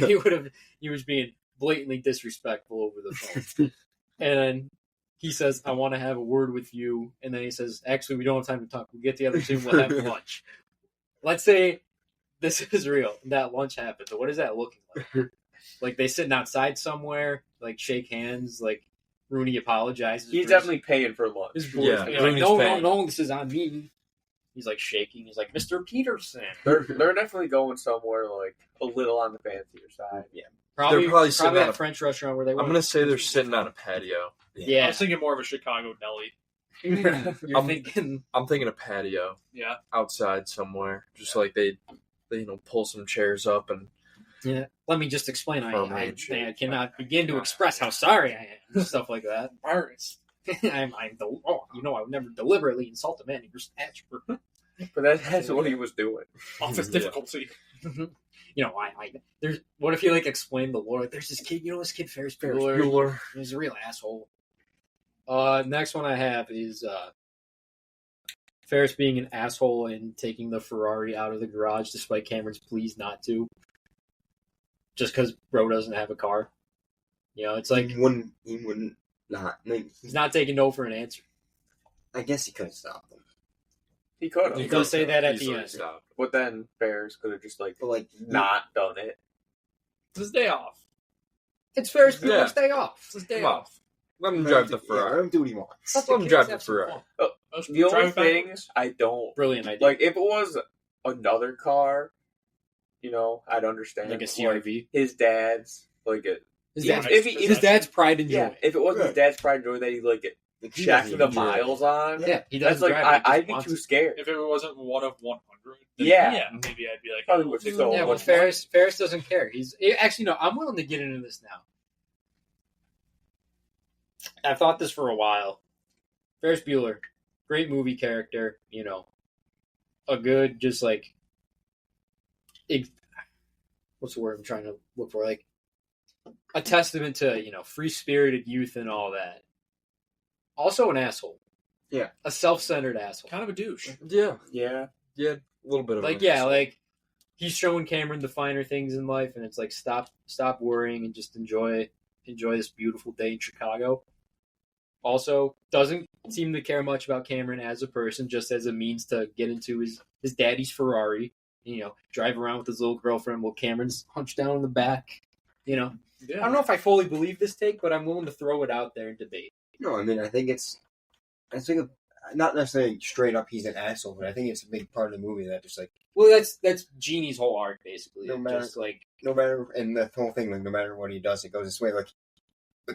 He was being blatantly disrespectful over the phone. And he says, I want to have a word with you. And then he says, actually, we don't have time to talk. We'll get together soon. We'll have lunch. Let's say this is real. That lunch happened. What is that looking like? Like, they sitting outside somewhere, like, shake hands, like, Rooney apologizes. He's definitely paying for lunch. His Yeah, He's like, Rooney's no, paying. no, this is on me. He's like shaking. He's like, Mr. Peterson. They're definitely going somewhere like a little on the fancier side. Yeah. Probably sitting on that a- French restaurant where they I'm went. gonna say they're sitting on a patio. I Yeah. was thinking more of a Chicago deli. You're thinking. I'm thinking a patio Yeah. outside somewhere. Just like they pull some chairs up and Yeah. Let me just explain. I shit. cannot begin to express how sorry I am. Stuff like that. Embarrassed. I would never deliberately insult a man of your stature. But that's what he was doing. Office Yeah. difficulty. There's. What if you like explain the lore? Like, there's this kid. You know this kid Ferris Bueller. Bueller. He's a real asshole. Next one I have is Ferris being an asshole and taking the Ferrari out of the garage despite Cameron's pleas not to. Just because bro doesn't have a car. You know, it's like he wouldn't not. Like, he's not taking no for an answer. I guess he could have stopped him. He could He have. does say that at the Easily end. stopped. But then Bears could have just like But like not done it. It's his day off. It's Ferris Bueller's Yeah. day off. It's his day Come on. off. Let him drive the Let Ferrari. him do what he wants. Let him drive the Ferrari. The only thing I don't Brilliant idea. like, if it was another car, you know, I'd understand. Like a CRV. His dad's like a His yeah, dad's, if he- his dad's pride and joy. yeah. If it wasn't his dad's pride and joy that he like Like, he checked doesn't the even drive. miles on, Yeah, he that's doesn't like drive. I'd be too scared. If it wasn't one of 100, then Yeah. maybe I'd be like, Probably would it's so Yeah, but much Ferris doesn't care. He's actually no. I'm willing to get into this now. I've thought this for a while. Ferris Bueller, great movie character. You know, a good just like, what's the word I'm trying to look for? Like a testament to free spirited youth and all that. Also an asshole. Yeah. A self-centered asshole. kind of a douche. Yeah, Yeah, a little bit of Like he's showing Cameron the finer things in life, and it's like stop worrying and just enjoy this beautiful day in Chicago. Also, doesn't seem to care much about Cameron as a person, just as a means to get into his daddy's Ferrari. Drive around with his little girlfriend while Cameron's hunched down in the back. I don't know if I fully believe this take, but I'm willing to throw it out there and debate. No, I mean, I think not necessarily straight up he's an asshole, but I think it's a big part of the movie that just like Well, that's Genie's whole arc, basically. No matter- Just like no matter, and the whole thing, like no matter what he does, it goes this way. Like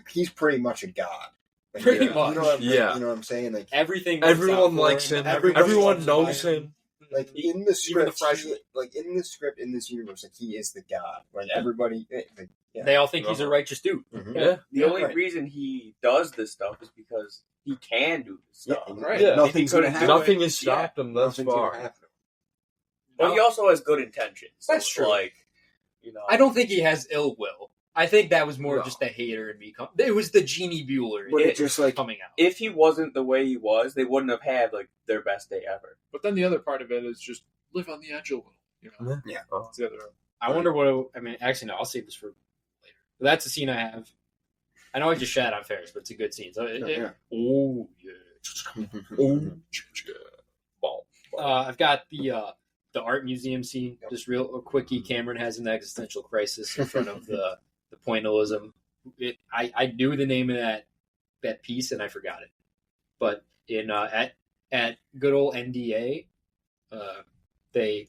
he's pretty much a god. Like, Pretty you know, much. You know what, Yeah. You know what I'm saying? Like everything. works out everyone for likes him. Everybody Everyone loves knows him. him. like in the script, the freshmen. in the script in this universe, like he is the god. Like everybody, like, yeah. They all think he's a righteous dude. Mhm. Yeah, the only right. reason he does this stuff is because he can do this Yeah, stuff. right. Yeah. Nothing's He gonna couldn't happen. do nothing has stopped him thus Nothing's gonna far. happen. But he also has good intentions. So That's it's true. Like, I don't think he has ill will. I think that was more No. just a hater in me. It was the Genie Bueller But it just like coming out. if he wasn't the way he was, they wouldn't have had like their best day ever. But then the other part of it is just live on the edge a little. Yeah. Oh. It's the other. I wonder what. Actually, no. I'll save this for later. But that's a scene I have. I know I just shat on Ferris, but it's a good scene. So yeah. oh yeah. Ball. I've got the art museum scene. Just real quickie. Cameron has an existential crisis in front of the pointillism. I knew the name of that piece and I forgot it. But in at good old NDA, you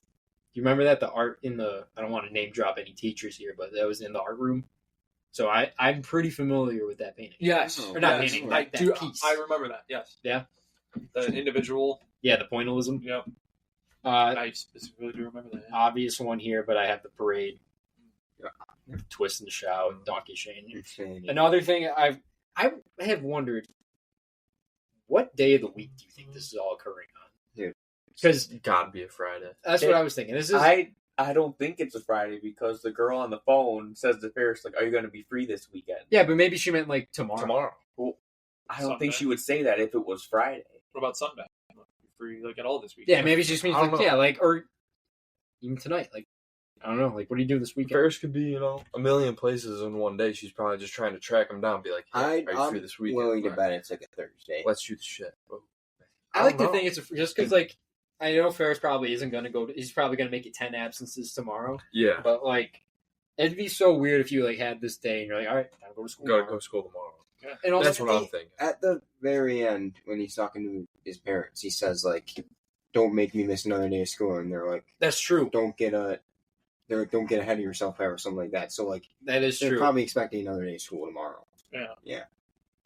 remember that the art in the I don't want to name drop any teachers here, but that was in the art room. So I'm pretty familiar with that painting. Yes. Oh, Or not yes. painting, I that do. piece. I remember that. Yes. Yeah. The individual. Yeah, the pointillism. Yep. Uh, I specifically do remember that. obvious one here, but I have the parade. Yeah. Twist and shout, Donkey Shane. Insane. Another thing I have wondered, what day of the week do you think this is all occurring on? Dude. Because Gotta be a Friday. that's what I was thinking. This is I don't think it's a Friday because the girl on the phone says to Ferris, like, "Are you going to be free this weekend?" yeah, but maybe she meant like tomorrow. I don't think Sunday. she would say that if it was Friday. What about Sunday? Free like at all this week? Yeah, maybe she just means I don't like know. yeah, like or even tonight. Like I don't know. Like what do you do this weekend? Ferris could be, a million places in one day. She's probably just trying to track him down, be like, hey, are you free this weekend? willing to Right. bet it's like a Thursday. Let's shoot the shit. I like to don't know. think it's just because like I know Ferris probably isn't going to go. He's probably going to make it 10 absences tomorrow. Yeah. But like, it'd be so weird if you like had this day and you're like, all right, gotta go to school. Gotta tomorrow. go to school tomorrow. And also, That's what I'm thinking. At the very end, when he's talking to his parents, he says like, "Don't make me miss another day of school," and they're like, that's true. "Don't get ahead of yourself," or something like that. So like, That is they're true. probably expecting another day of school tomorrow. Yeah.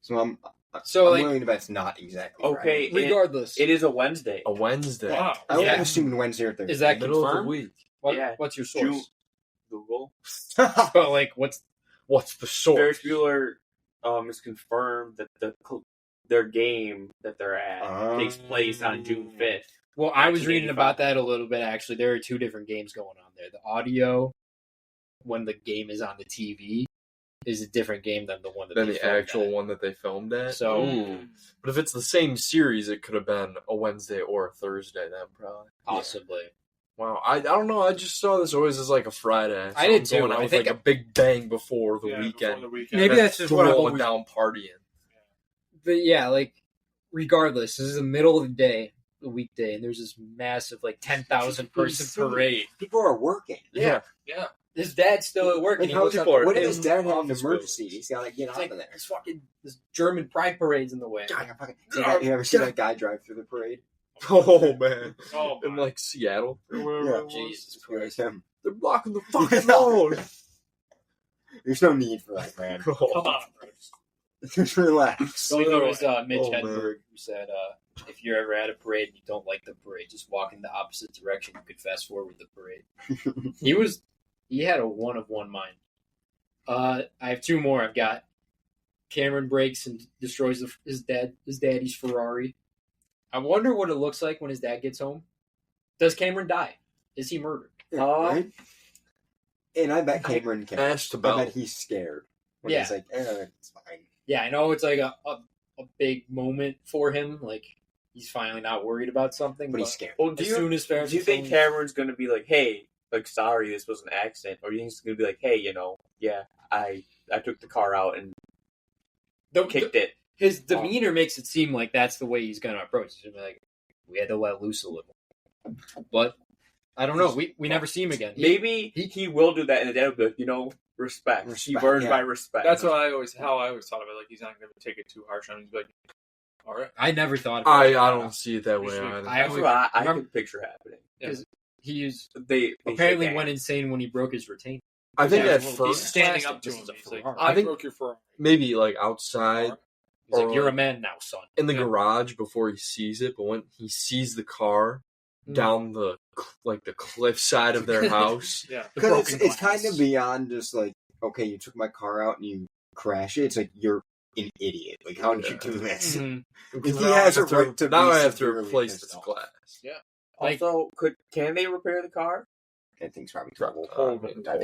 So I'm So, like- willing to bet it's not exactly Okay, Friday. Regardless, It is a Wednesday. A Wednesday. Wow. I would Yeah. have assumed Wednesday or Thursday. is that Middle of the confirmed? week. Yeah. What's your June- source? Google. But like, what's What's the source? Ferris Bueller is confirmed that their game that they're at takes place on June 5th. well? I was reading 1985. about that a little bit. Actually, there are two different games going on there. The audio, when the game is on the TV, is a different game than the one that Than they the filmed actual at. one that they filmed at. So- Ooh. But if it's the same series, it could have been a Wednesday or a Thursday then, probably. Possibly. Wow, I don't know. I just saw this always as like a Friday. I did Something too. going out I with think like a big bang before the Yeah, weekend. before the weekend. Maybe that's just what I've going always- down partying. But yeah, like regardless, this is the middle of the day, the weekday, and there's this massive like 10,000 person parade. People are working. Yeah. Yeah. His dad's still at work, Like, and he how looks people up are What if in his dad had an office emergency? buildings. He's got to get It's out like of there. this German pride parade's in the way. You ever see that guy drive through the parade? Oh man, Oh, in like Seattle or whatever. Yeah. it was. Jesus Yeah, Christ. it's him. They're blocking the fucking road. There's no need for that, man. Come on, Bruce. Just relax. So there was Mitch Oh, man. Hedberg who said, if you're ever at a parade and you don't like the parade, just walk in the opposite direction. You could fast forward the parade. He had a one of one mind. I have two more. I've got Cameron breaks and destroys his daddy's Ferrari. I wonder what it looks like when his dad gets home. Does Cameron die? Is he murdered? Yeah, right? And I bet Cameron can. Ash to I Bell. bet he's scared. When Yeah. He's like, it's fine. Yeah, I know it's like a big moment for him. Like he's finally not worried about something. But he's scared. Well, As soon as Ferris do you is think home- Cameron's going to be like, hey, like, sorry, this was an accident? Or do you think he's going to be like, hey, yeah, I took the car out and kicked it? His demeanor makes it seem like that's the way he's going to approach it. He's gonna be like, we had to let loose a little. But I don't know. We never see him again. Maybe he will do that, and the dad will be like, respect. He Respect, earned yeah. my respect. That's how I always thought of it. Like he's not going to take it too harsh on him. He's like, all right. I never thought of I it. don't see it that way Usually- either. I That's what I remember- could picture happening. He They apparently shake went hands. insane when he broke his retainer. I think Yeah, at well, He's first, standing up to This him. is a He's like, Ferrari. I I think- broke your Ferrari. maybe like outside He's like, Or- you're a man now, son. in the Yeah. garage before he sees it, but when he sees the car down the cliff side of their house, Yeah. The Because broken it's kind glass. of beyond just like, okay, you took my car out and you crash it. It's like, you're an idiot. Like, how did you do this? Mhm. If he now has I a have to- right to now be I have to severely replace pissed this off. glass. Like- Also, can they repair the car? That thing's probably trouble. Oh, I think Yeah, I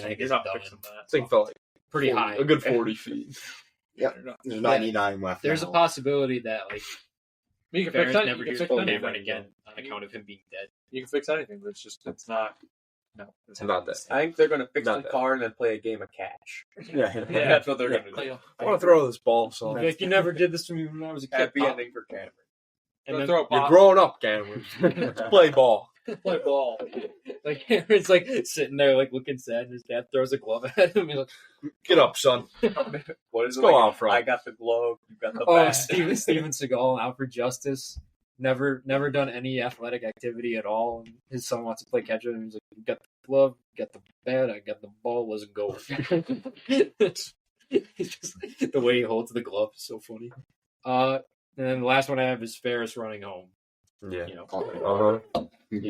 think You're it's not done. fixing that. Thing felt like Pretty 40 high. a good 40 feet. Yep. You're not- There's 99 left. There's a now. possibility that like You can Ferris fix, never you can hears fix from anything. Cameron again on account of him being dead. You can fix anything, but it's not. No, It's not that. I think they're going to fix Not the that. car and then play a game of catch. Yeah. That's what they're Yeah. going to do. I want to throw this ball, son. Like you never did this to me when I was a kid. Happy Pop. ending for Cameron. And then throw a You're ball. growing up, Cameron. Let's play ball. Play ball. like Cameron's like sitting there like looking sad, and his dad throws a glove at him. He's like, Get up, son. What is Let's it go like? out front. I got the glove. You got the "Oh, bat. Steven Seagal out for justice. Never done any athletic activity at all. And his son wants to play catcher, and he's like, "You got glove, got the bat, I got the ball, let's go. It's just, the way he holds the glove is so funny. And then the last one I have is Ferris running home. Yeah. You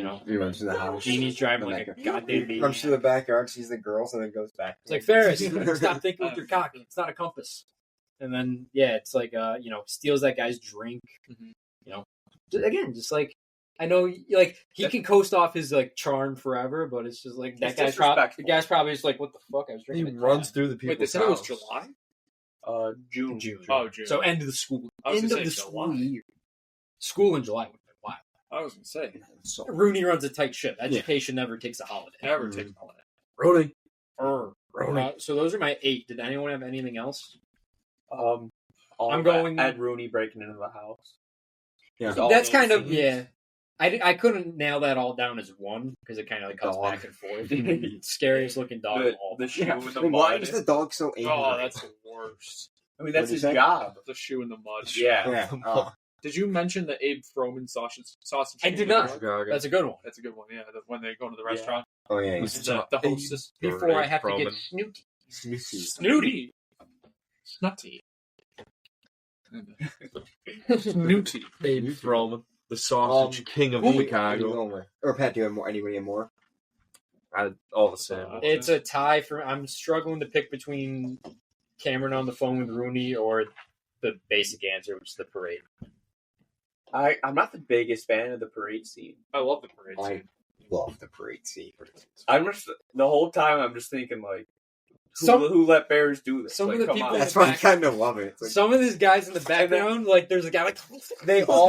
know, He runs to the house. Genie's driving like a goddamn He runs to the backyard, sees the girls, and then goes back. It's like, Ferris, stop thinking with your cock. It's not a compass. And then, it's like, steals that guy's drink. You know, just like, I know, like, he can coast off his, like, charm forever, but it's just like, the guy's probably just like, what the fuck? I was He drinking. runs through the people's Wait, they said it was house. July? June. Oh, June. So end of the school. I was End gonna of the say school July. year. School in July would have been wild. I was going to say. So, Rooney runs a tight ship. Education never takes a holiday. Never takes all that. Rooney. So those are my 8. Did anyone have anything else? I'm going- Ed Rooney breaking into the house. yeah. That's kind of, I couldn't nail that all down as one because it kind of like cuts Dog. back and forth. Scariest looking dog of all. The shoe in the Why mud. is the dog so angry? Oh, that's the worst. I mean, that's What'd you his say? job. The shoe in the mud. Yeah. Yeah. Oh. Did you mention the Abe Froman sausage? I did not. Chicago. That's a good one. That's a good one. Yeah, when they go to the restaurant, Oh yeah. Who's he's- the hostess. Before I have to get Roman. snooty. Snooty, snutty, snooty. Abe Froman, the sausage king of who- Chicago. Or Pat, do you have more? Anybody have more? All the same. It's a tie for. I'm struggling to pick between Cameron on the phone with Rooney or the basic answer, which is the parade. I'm not the biggest fan of the parade scene. I love the parade I scene. love the parade scene. I'm just the whole time. I'm just thinking like, Some- who let Bears do this? some Like, of the come people- on. That's why I kind of love it. It's like, Some of these guys in the background, like there's a guy like They all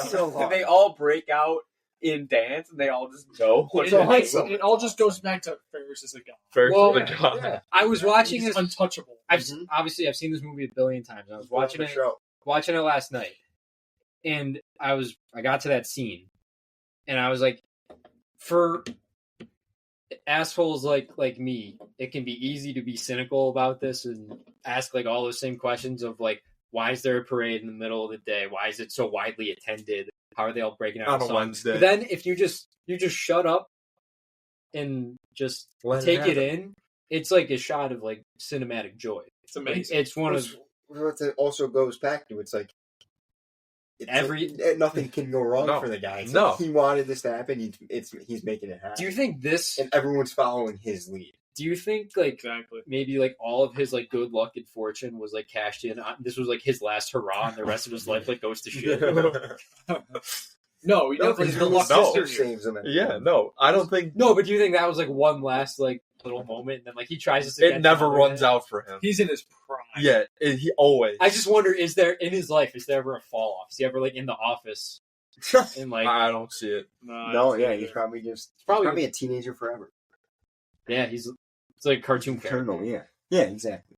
so hard. they all break out in dance and they all just go. It all just goes back to Ferris as a guy. First Well, the guy. yeah. I was watching He's this. untouchable. Obviously I've seen this movie a billion times. I was watching it last night, and I got to that scene, and I was like, for assholes like me, it can be easy to be cynical about this and ask like all those same questions of like, why is there a parade in the middle of the day? Why is it so widely attended? How are they all breaking out On in a song? Wednesday. But then if you just shut up and just Let it take it happen. in, it's like a shot of like cinematic joy. It's amazing. It's one of What it also goes back to, it's like nothing can go wrong No. for the guy. It's No. like, he wanted this to happen. He's making it happen. Do you think this? And everyone's following his lead. Do you think like Exactly. maybe like all of his like good luck and fortune was like cashed in? This was like his last hurrah, and the rest of his life like goes to shit. No, he definitely the luck No. sister saves him. At the Yeah, end. no, I don't think No, but do you think that was like one last like little moment, and then like he tries to? it never runs out for him. He's in his prime. Yeah, he always. I just wonder: is there in his life? Is there ever a fall off? Is he ever like in the office? And like, I don't see it. No, yeah, he's probably just probably a teenager forever. yeah, it's like a cartoon character. Eternal, yeah, exactly.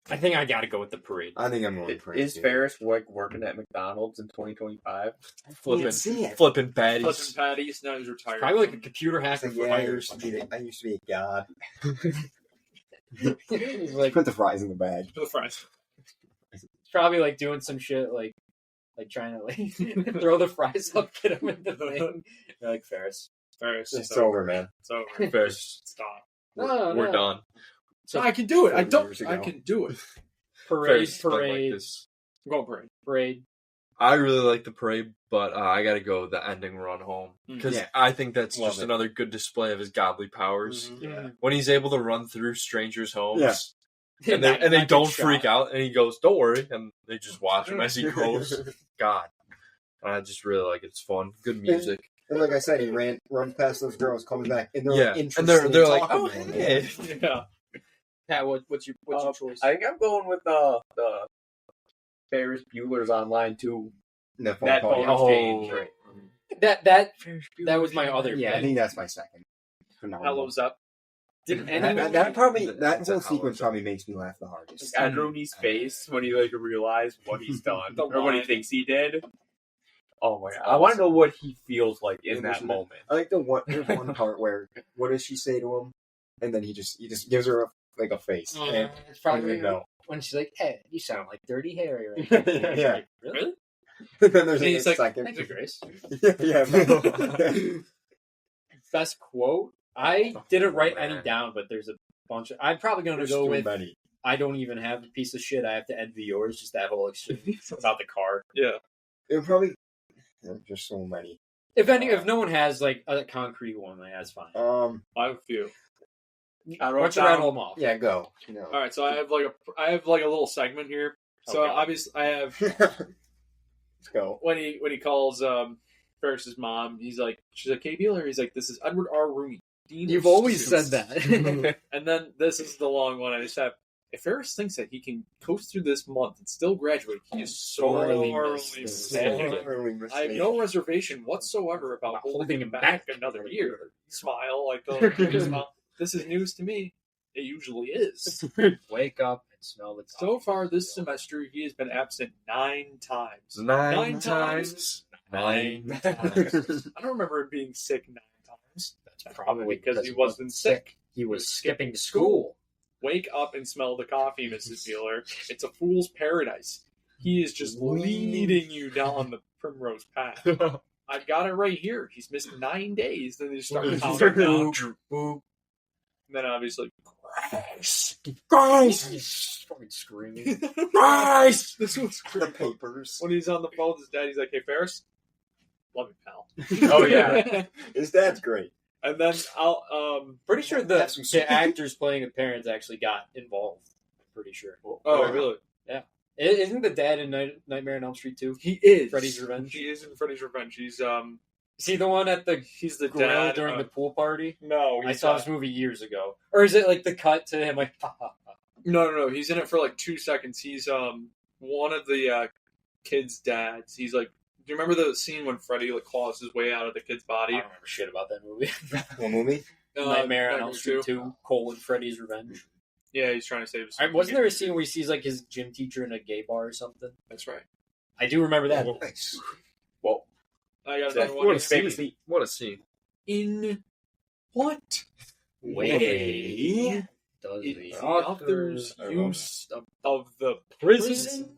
I think I got to go with the parade. I think I'm going for Is Ferris like working at McDonald's in 2025? Flipping patties. Flipping patties. Now he's retired. Probably like a computer hacker for Yeah, I hire. used to be a god. He's like Put the fries in the bag. For the fries. probably like doing some shit like trying to like throw the fries up, get them in the thing. You're like Ferris. Ferris. It's over, man. It's over. Ferris. Stop. We're done. So I can do it. 4 years ago. I can do it. Parade, Ferris stuck like parade, this. I'm going parade. parade. I really like the parade, but I got to go the ending run home because Yeah. I think that's Love just it. another good display of his godly powers. Yeah. When he's able to run through strangers' homes, Yeah. and they Not get don't shot. freak out, and he goes, "Don't worry," and they just watch him as he goes. God, I just really like it. It's fun, good music. And like I said, he runs past those girls, comes back, and they're Yeah, like, and interested they're in like, talking "Oh, to him. hey." Yeah. Pat, what's your choice? I think I'm going with the Ferris Bueller's Online too. That That phone phone call. exchange, right? that was my other. Yeah, I think that's my second. Hello's up. Did That, anyone? that probably that It's a whole hollow sequence joke. probably makes me laugh the hardest. Ed Rooney's face when he like realized what he's done The or what he line. thinks he did. Oh my god! I want to know what he feels like in that Isn't it? moment. I like there's one part where what does she say to him, and then he just gives her a face. And It's I don't probably even know. when she's like, "Hey, you sound like Dirty Harry." Right now." And Yeah. like, really? then there's And he's a like, second. Thank you, Grace. yeah. Best quote. I didn't write any down, but there's a bunch of. I'm probably going to go with. Many. I don't even have a piece of shit. I have to envy yours. Just that whole exchange about the car. Yeah. It would probably. There's so many. If no one has like a concrete one, that's fine. I have a few. I Why don't you rattle them off? Yeah, go. All right, so I have like a little segment here. So Okay. obviously I have Let's go. when he calls Ferris's mom, she's like, "Hey, Beeler," he's like, "This is Edward R. Rooney." Dean You've of always said Students." that. And then this is the long one. I just have. If Ferris thinks that he can coast through this month and still graduate, he is sorely mistaken. I have no reservation whatsoever about holding him back another year. Smile like the smile. This is news to me. It usually is. Wake up and smell the coffee. So far this semester, he has been absent 9 times. 9 times. 9 times. I don't remember him being sick 9 times. That's probably because he wasn't sick. He was skipping school. Wake up and smell the coffee, Mrs. Beeler. It's a fool's paradise. He is just leading you down the primrose path. I've got it right here. He's missed 9 days. Then they start counting down. And then obviously, Guys! Fucking screaming. Guys! This was The great. papers. When he's on the phone with his dad, he's like, "Hey, Ferris, love you, pal." Oh, yeah. His dad's great. And then I'll Pretty sure Have some the actors playing the parents actually got involved. I'm pretty sure. Oh, really? Isn't the dad in Nightmare on Elm Street too? He is Freddy's Revenge? He is in Freddy's Revenge. He's Is he the one at the he's the grill dad during the pool party? No, I he's saw this movie years ago. Or is it like the cut to him like, ha, ha, ha. No. He's in it for like 2 seconds. He's one of the kids' dads. He's like, do you remember the scene when Freddy like claws his way out of the kid's I body? don't remember shit about that movie. What movie? Nightmare on Elm Street 2. 2, Freddy's Revenge. Yeah, he's trying to save his. Wasn't there a scene where he sees like his gym teacher in a gay bar or something? That's right. I do remember that. Nice. Well, I got That's another What one. a scene. What a scene. In what Way does it the author's I love use of the prison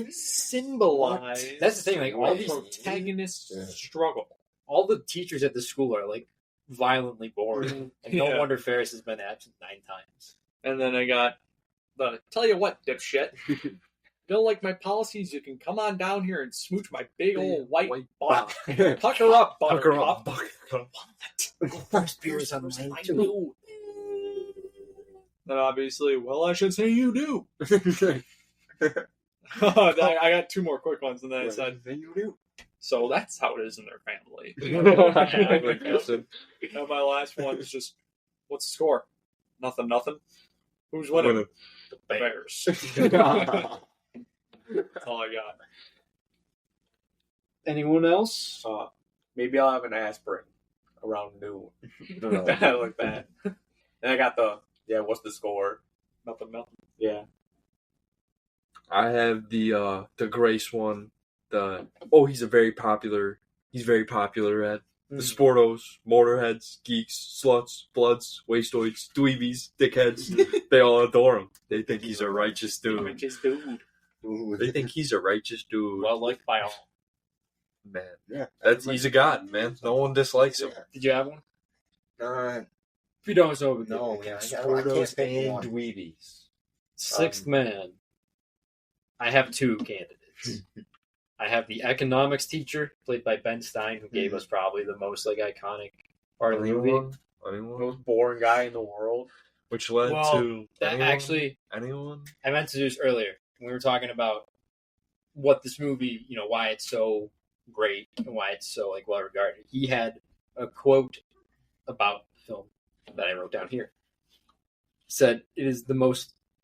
symbolize? That's the thing, like, all these protagonists Yeah. struggle. all the teachers at the school are like violently bored. And no Yeah. wonder Ferris has been absent 9 times. And then I got the tell you what, dipshit. Don't like my policies, you can come on down here and smooch my big old white butt. Pucker up, buttercup. First beers on the I do. Then obviously, well, I should say you do. I got 2 more quick ones, and then I said, so that's how it is in their family. And my last one is just, what's the score? Nothing. Who's winning? The Bears. That's all I got. Anyone else? maybe I'll have an aspirin around noon. Like that. And I got what's the score? Nothing. Yeah. I have the Grace one. He's very popular at the Sportos, Motorheads, Geeks, Sluts, Bloods, Wastoids, Dweebies, Dickheads. They all adore him. They think he's a righteous dude. They think he's a righteous dude. Well liked by all. Man, Yeah. he's a god, man. No one dislikes him. Did you have one? Uh, If you don't, so no, yeah. I can't Sportos pick and one. Dweebies. Sixth man. I have 2 candidates. I have the economics teacher, played by Ben Stein, who gave us probably the most like iconic part of the movie. Anyone? Most boring guy in the world. Which led to That actually, anyone? I meant to do this earlier. We were talking about what this movie, why it's so great and why it's so like well regarded. He had a quote about the film that I wrote down here. He said, "It is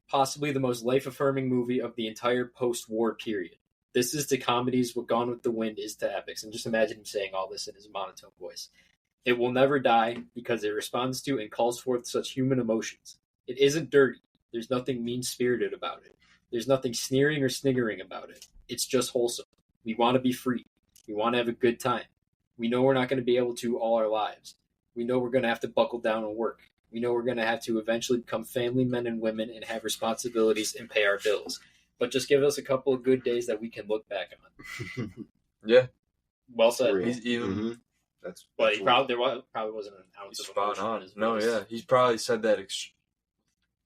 possibly the most life-affirming movie of the entire post-war period. This is to comedies what Gone with the Wind is to epics." And just imagine him saying all this in his monotone voice. "It will never die because it responds to and calls forth such human emotions. It isn't dirty. There's nothing mean-spirited about it. There's nothing sneering or sniggering about it. It's just wholesome. We want to be free. We want to have a good time. We know we're not going to be able to all our lives. We know we're going to have to buckle down and work. We know we're going to have to eventually become family men and women and have responsibilities and pay our bills. But just give us a couple of good days that we can look back on." Yeah. Well said. He's even. Mm-hmm. But he probably wasn't an ounce He's of spot emotion in on. his No, voice. yeah, he's probably said that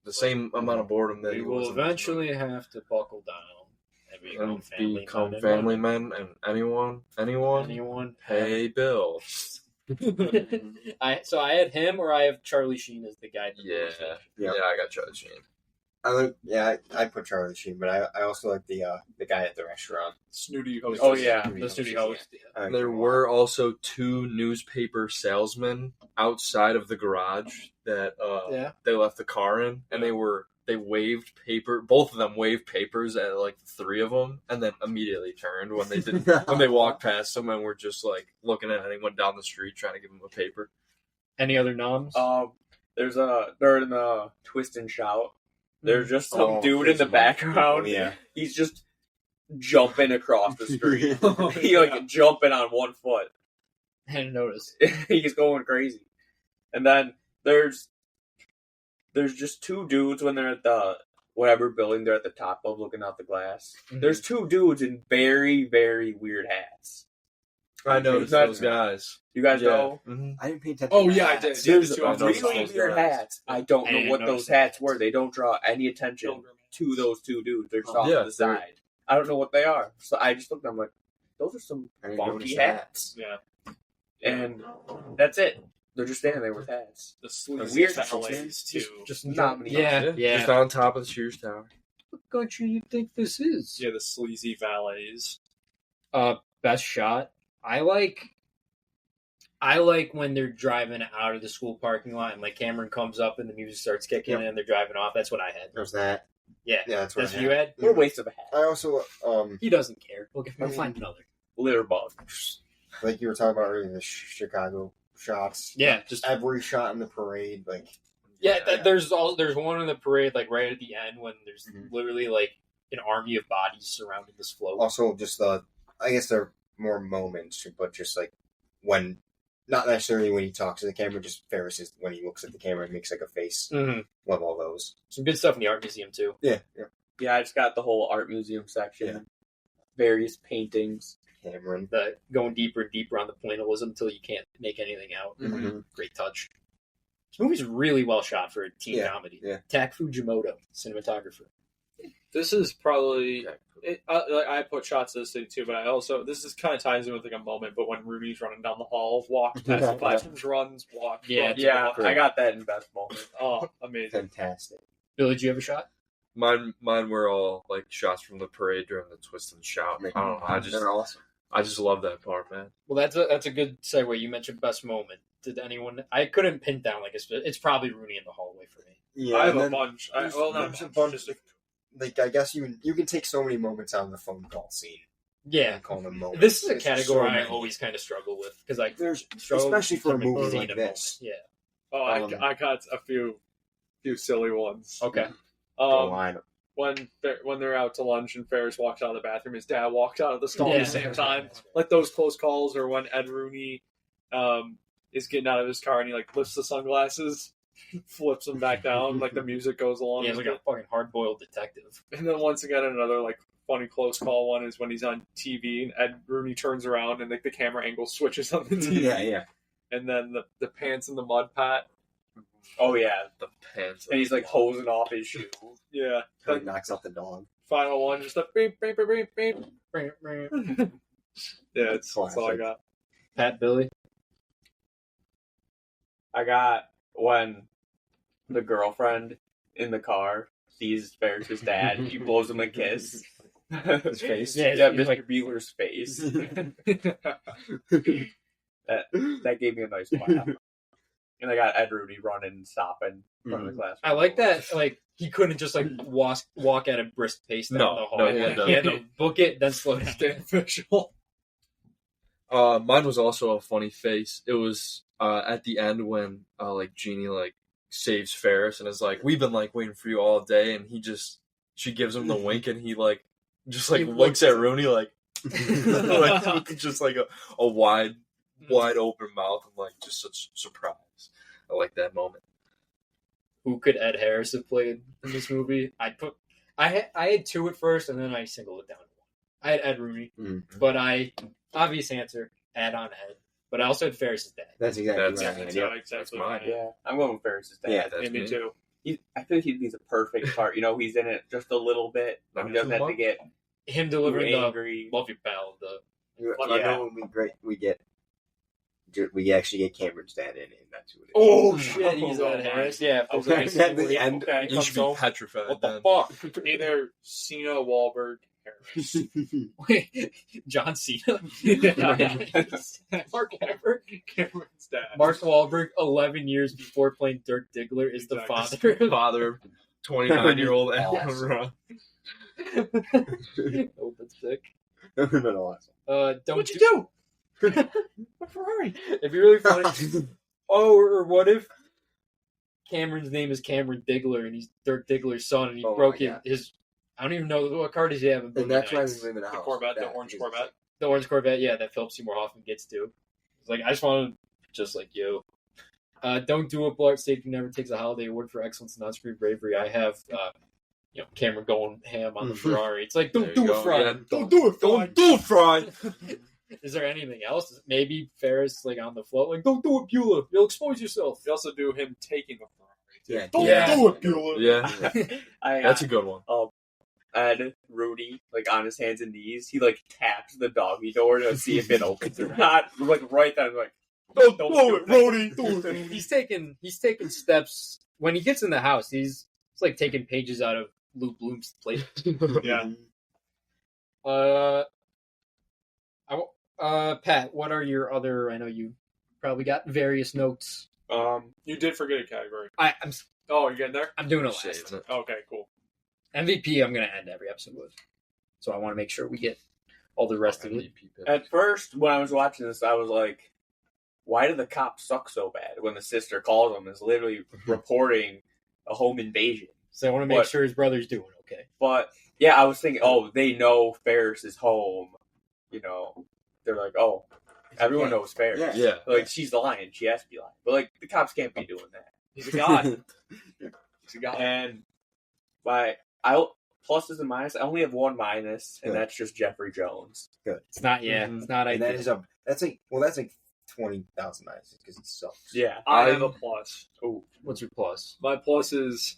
the same amount of boredom that We he will was. eventually have to buckle down and become family men, and anyone pay bills. I had him, or I have Charlie Sheen as the guy. Yeah, I got Charlie Sheen. I put Charlie Sheen, but I also like the guy at the restaurant. Snooty host. Oh yeah, the studio host. There were also 2 newspaper salesmen outside of the garage that they left the car in, and they waved paper. Both of them waved papers at like the 3 of them, and then immediately turned when they did when they walked past them and were just like looking at anyone down the street trying to give them a paper. Any other noms? They're in the Twist and Shout. There's just some dude in the background. Yeah. He's just jumping across the street. He jumping on one foot. I didn't notice. He's going crazy. And then there's just 2 dudes when they're at the whatever building they're at the top of looking out the glass. Mm-hmm. There's 2 dudes in very, very weird hats. I noticed those guys. You guys know? Mm-hmm. I didn't pay attention. Oh to yeah, I that. did. There's Yeah, really weird hats. I don't know what those hats were. They don't draw any attention Pilgrim to those 2 dudes. They're just off Yeah, to the side. I don't know what they are. So I just looked at them like, those are some I didn't funky notice that. hats. Yeah. And that's it. They're just standing there with hats. The sleazy weird valets too. Just not many. Yeah. Just on top of the Sears Tower. What country you think this is? Yeah, the sleazy valets. Best shot. I like when they're driving out of the school parking lot and like Cameron comes up and the music starts kicking in and they're driving off. That's what I had. There's that. Yeah, that's what what you had. What a waste of a hat. I also He doesn't care. We'll find another. Litter bug. like you were talking about earlier, the Chicago shots. Yeah, just Every shot in the parade, like There's one in the parade like right at the end when there's literally like an army of bodies surrounding this float. Also, just I guess they're more moments, but just like when. Not necessarily when he talks to the camera, just Ferris is when he looks at the camera and makes like a face. Mm-hmm. Love all those. Some good stuff in the art museum too. Yeah. Yeah, I just got the whole art museum section. Yeah. Various paintings. Cameron. Going deeper and deeper on the pointillism until you can't make anything out. Mm-hmm. Great touch. This movie's really well shot for a teen comedy. Yeah. Tak Fujimoto, cinematographer. This is probably. I put shots of the city too, but this is kind of ties in with like a moment. But when Rudy's running down the hall, walks past the classrooms, runs. Yeah, I got that in best moment. Oh, amazing! Fantastic. Billy, did you have a shot? Mine were all like shots from the parade during the Twist and Shout. I don't know. They're awesome. I just love that part, man. Well, that's a good segue. You mentioned best moment. Did anyone? I couldn't pin down like it's probably Rooney in the hallway for me. Yeah, I have a bunch. Not a bunch. Like I guess you can take so many moments out of the phone call scene. Yeah, Call them moments. this is a There's category so I many. always kind of struggle with because like There's especially for a movie like this. Yeah. Oh, I got a few silly ones. Okay. When they're out to lunch and Ferris walks out of the bathroom, his dad walks out of the stall at the same time. Like those close calls, or when Ed Rooney is getting out of his car and he like lifts the sunglasses, flips them back down, like the music goes along. He's like a fucking hard-boiled detective. And then once again, another like funny close call one is when he's on TV and Ed Rooney turns around and like the camera angle switches on the TV. Yeah. And then the pants in the mud pat. Oh yeah, The pants. and he's like hosing off his shoe. Yeah. He knocks out the dog. Final one, just a beep, beep, beep, beep, beep. Yeah, that's all I got. Pat, Billy. I got when the girlfriend in the car sees Ferris's dad, she blows him a kiss. His face. Yeah, Yeah, he's Mr. like- Bueller's face. that gave me a nice laugh. And I got Ed Rooney running and stopping in front of the class. I like that. Like he couldn't just like walk at a brisk pace down the hall. he had to- He had to book it, then slow down. Official. Mine was also a funny face. It was at the end when like Jeannie like saves Ferris and is like, "We've been like waiting for you all day," and she gives him the wink and he like just like He looks looks at Rooney like with just like a wide open mouth and like just such surprise. I like that moment. Who could Ed Harris have played in this movie? I had two at first, and then I singled it down to one. I had Ed Rooney, but obvious answer, add on Ed. but I also had Ferris's dad. That's exactly That's- right. That's Yeah. exactly mine. right. Yeah, I'm going with Ferris's dad. Yeah, That's me me. too. I feel like he's a perfect part. He's in it just a little bit. Not He doesn't too have to much. get Him too delivering the angry. "Love You, pal." I know when we actually get Cameron's dad in it. And that's who it is. Oh shit, he's Oh, at Harris. Yeah, Okay. okay. At the end, Okay. You should be petrified. What the then. fuck? Either Cena, Wahlberg, Harris. Wait, John Cena, Mark Wahlberg, Cameron's dad. Mark Wahlberg, 11 years before playing Dirk Diggler, is the Exactly. father. Father of 29-year-old Alan Awesome. Ross. Oh, that's sick. No, awesome. Don't What'd you do? Ferrari. It'd be really funny. Oh, or what if Cameron's name is Cameron Diggler and he's Dirk Diggler's son and he Oh broke my God. his I don't even know what car does he have in And Boogie that's why we Nights. live in a house. Corvette, the That orange is- Corvette. The orange Corvette, yeah, that Philip Seymour Hoffman gets to. It's like I just wanted just like you. Don't do it. Blart Safety never takes a holiday award for excellence in on-screen bravery. I have Cameron going ham on the Ferrari. It's like There don't you do go. it, Fry. Yeah, Don't do it, Fry. Don't do it, Fry. Is there anything else? Maybe Ferris like on the float, like don't do it, Beulah. You'll expose yourself. They also do him taking the Ferrari. Too. Yeah. Don't Yeah. do it, Bueller. Yeah, that's a good one. Ed Rudy on his hands and knees. He taps the doggy door to see if it opens or not. Right then, don't do it, Rudy. He's taking steps when he gets in the house. He's taking pages out of Lou Bloom's play. Yeah. Pat, what are your other? I know you probably got various notes. You did forget a category. I'm Oh, you're getting there? I'm doing it last. Saving it. Okay, cool. MVP. I'm going to end every episode with, so I want to make sure we get all the rest of it. At first, when I was watching this, I was like, why do the cops suck so bad when the sister calls him and is literally reporting a home invasion? So I want to make What? sure his brother's doing okay. But, yeah, I was thinking, they know Ferris is home. They're like, everyone knows Ferris. Yeah. Yeah. She's lying. She has to be lying. But, the cops can't be doing that. He's a god. He's a god. And pluses and minuses, I only have one minus, and Good. that's just Jeffrey Jones. It's not. Yeah, Mhm. it's not. And Ideal. that's like 20,000 minuses because he sucks. Yeah. I have a plus. What's your plus? My plus is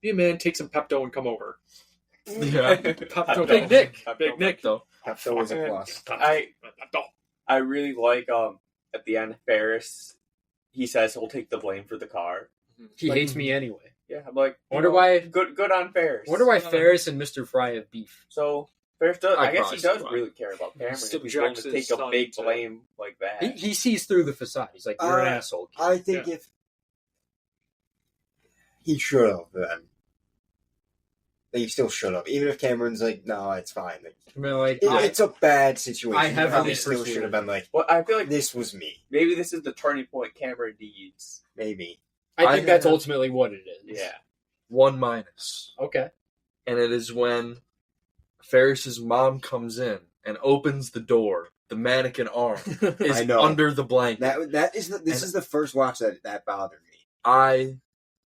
be a man, take some Pepto, and come over. Yeah. Pepto. Big Nick. Big Nick. Though. That's always a plus. I really like at the end Ferris. He says he'll take the blame for the car. He hates me anyway. Yeah, I'm like, Wonder why. good on Ferris. Wonder why Ferris and Mr. Fry have beef. So Ferris does. I I guess probably he does see why. really care about Cameron. If he's Subjects willing to his take a son big to- blame like that. He sees through the facade. He's like, you're an asshole. Kid. I think if he should have, then he still should have. Even if Cameron's like, no, it's fine. I mean, like, It's a bad situation. I have Probably at still least should have been like, Well, I feel like this was me. maybe this is the turning point Cameron needs. Maybe. I think I that's have- ultimately what it is. Yeah. One minus. Okay. And it is when Ferris's mom comes in and opens the door. The mannequin arm is I know. under the blanket. This is the first watch that bothered me. I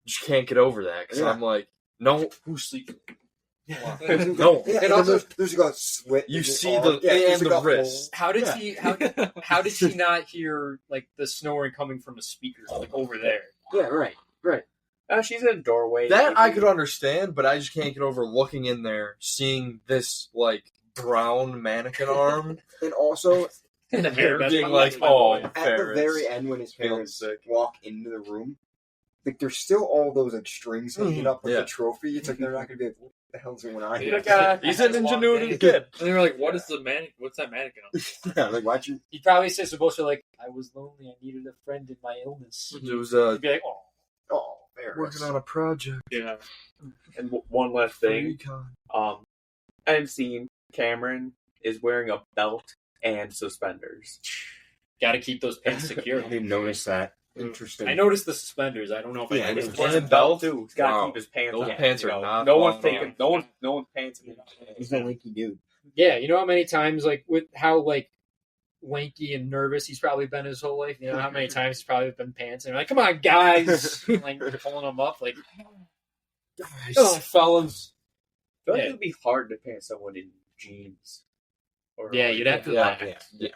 just can't get over that because Yeah. I'm like, no, Who's sleeping? no. Yeah, And and also- there's a slit. You there's see an the- arm. Yeah, and there's the like a wrist. How did Yeah. she? How did she not hear like the snoring coming from the speakers like over there? Yeah, right. She's in a doorway. That I maybe. could understand, but I just can't get over looking in there, seeing this like brown mannequin arm, And also, And the hair being that's like, my oh, boy. at the Ferris. very end when his Feeling parents sick. walk into the room, like there's still all those like strings hanging up with Yeah. the trophy. It's like they're not gonna be like, what the hell's going on He's here? like, he's an ingenuity kid. And they were like, "What is the mannequin? What's that mannequin on?" Yeah, like why'd you? He probably says to bullshit like, "I was lonely. I needed a friend in my illness." It was He'd be like, "Oh, Oh, Ferris. working on a project. Yeah. And one last thing. Recon. End scene. Cameron is wearing a belt and suspenders. got to keep those pants secure." I didn't notice that. Interesting. I noticed the suspenders. I don't know if Yeah, I I noticed know. the And belt? too. He's got to Wow. keep his pants Those on. pants you are know. not No one's falling taking. off. No one's pants. He's a lanky dude. Yeah, you know how many times like with how like lanky and nervous he's probably been his whole life. You know how many times he's probably been pantsing. Like, come on, guys, like pulling him up. Like, oh, fellas. I feel like Yeah. it would be hard to pants someone in jeans. Or Yeah, you'd have to. Yeah. laugh. Yeah.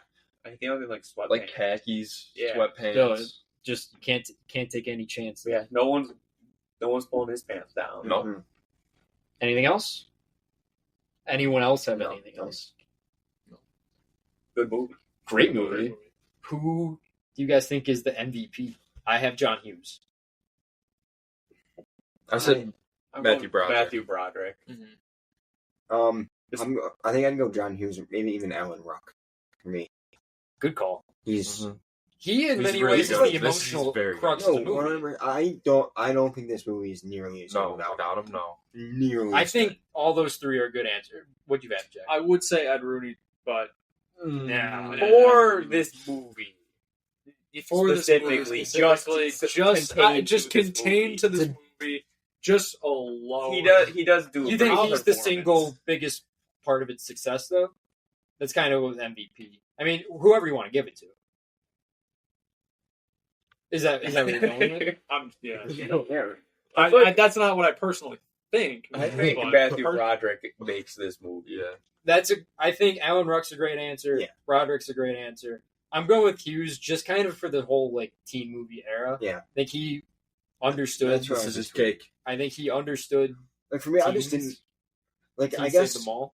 I think I was in like sweatpants. Like khakis, Yeah. sweatpants. No, just can't take any chance. Yeah, no one's pulling his pants down. No. Mm-hmm. Anything else? Anyone else have anything else? Good movie. Great movie. Who do you guys think is the MVP? I have John Hughes. I said Matthew Broderick. Matthew Broderick. I think I'd go John Hughes, or maybe even Alan Ruck for me. Good call. He's He in He's many really ways is good. the This is emotional very crux no, of the movie. whatever. I don't think this movie is nearly as No, good without without him, no. nearly. I as think good. all those three are good answers. What'd you have, Jack? I would say Ed Rooney, but Nah. For this movie. for this movie Specifically, just contained to this movie, just alone. He does do. You a think great he's the performance. single biggest part of its success, though? That's kind of with MVP. I mean, whoever you want to give it to. Is that what you're going with? That's not what I personally think. I think but Matthew Broderick makes this movie. Yeah. I think Alan Ruck's a great answer. Yeah. Broderick's a great answer. I'm going with Hughes just kind of for the whole like teen movie era. Yeah. I think he understood. That's right. This is his cake. I think he understood. Like for me, I just teens. didn't like. I He guess saved them all.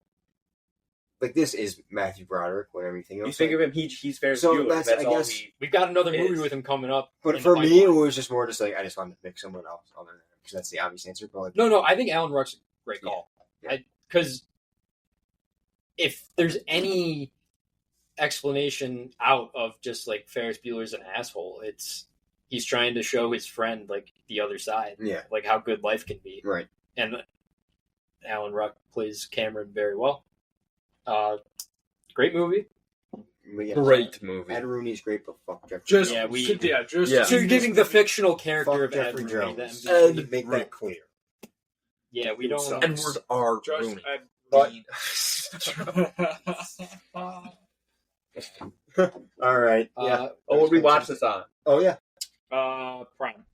like this is Matthew Broderick when everything else. You think of him, he's Ferris So Bueller. that's- That's I all guess- he. We've got another movie is. with him coming up. But in for the me, it pipeline. was just more just like I just wanted to pick someone else other than him because that's the obvious answer. But like, No, I think Alan Ruck's a great call. Yeah. Because if there's any explanation out of just like Ferris Bueller's an asshole, it's he's trying to show his friend like the other side, yeah, like how good life can be. right. And Alan Ruck plays Cameron very well. Great movie. But yeah, Great movie. Ed Rooney's great, but fuck Jeffrey. Just Yeah, Yeah. So you're giving the fictional character Fuck of Ed Jeffrey Rooney Jones. the MVP. And make that clear. Yeah, we don't. So- Edward R. Just Rooney. Ed But Rooney. all right, yeah. Oh, what we watch this on? Oh yeah, Prime.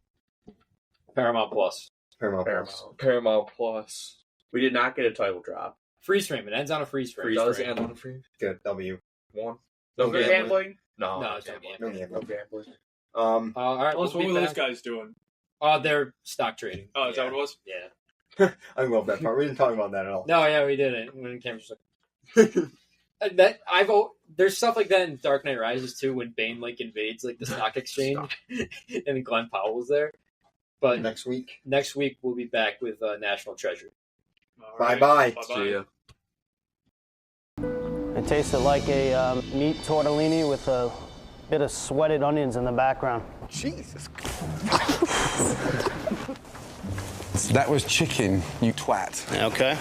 Paramount Plus. Paramount. Plus. Paramount Plus. We did not get a title drop. Freeze frame. It ends on a freeze frame. Does end on a free Good W. one? No No No gambling. gambling. No, No, no it's not gambling. No gambling. gambling. No gambling. All right, What we'll be were those back. guys doing? They're stock trading. Oh, is that what it was? Yeah. I love that part. We didn't talk about that at all. No, yeah, we did it when Cameron's like there's stuff like that in Dark Knight Rises too when Bane like invades like the stock exchange and Glenn Powell was there. But Next week. next week we'll be back with National Treasure. All Bye right. bye. Bye-bye. See ya. It tasted like a meat tortellini with a bit of sweated onions in the background. Jesus. That was chicken, you twat. Okay.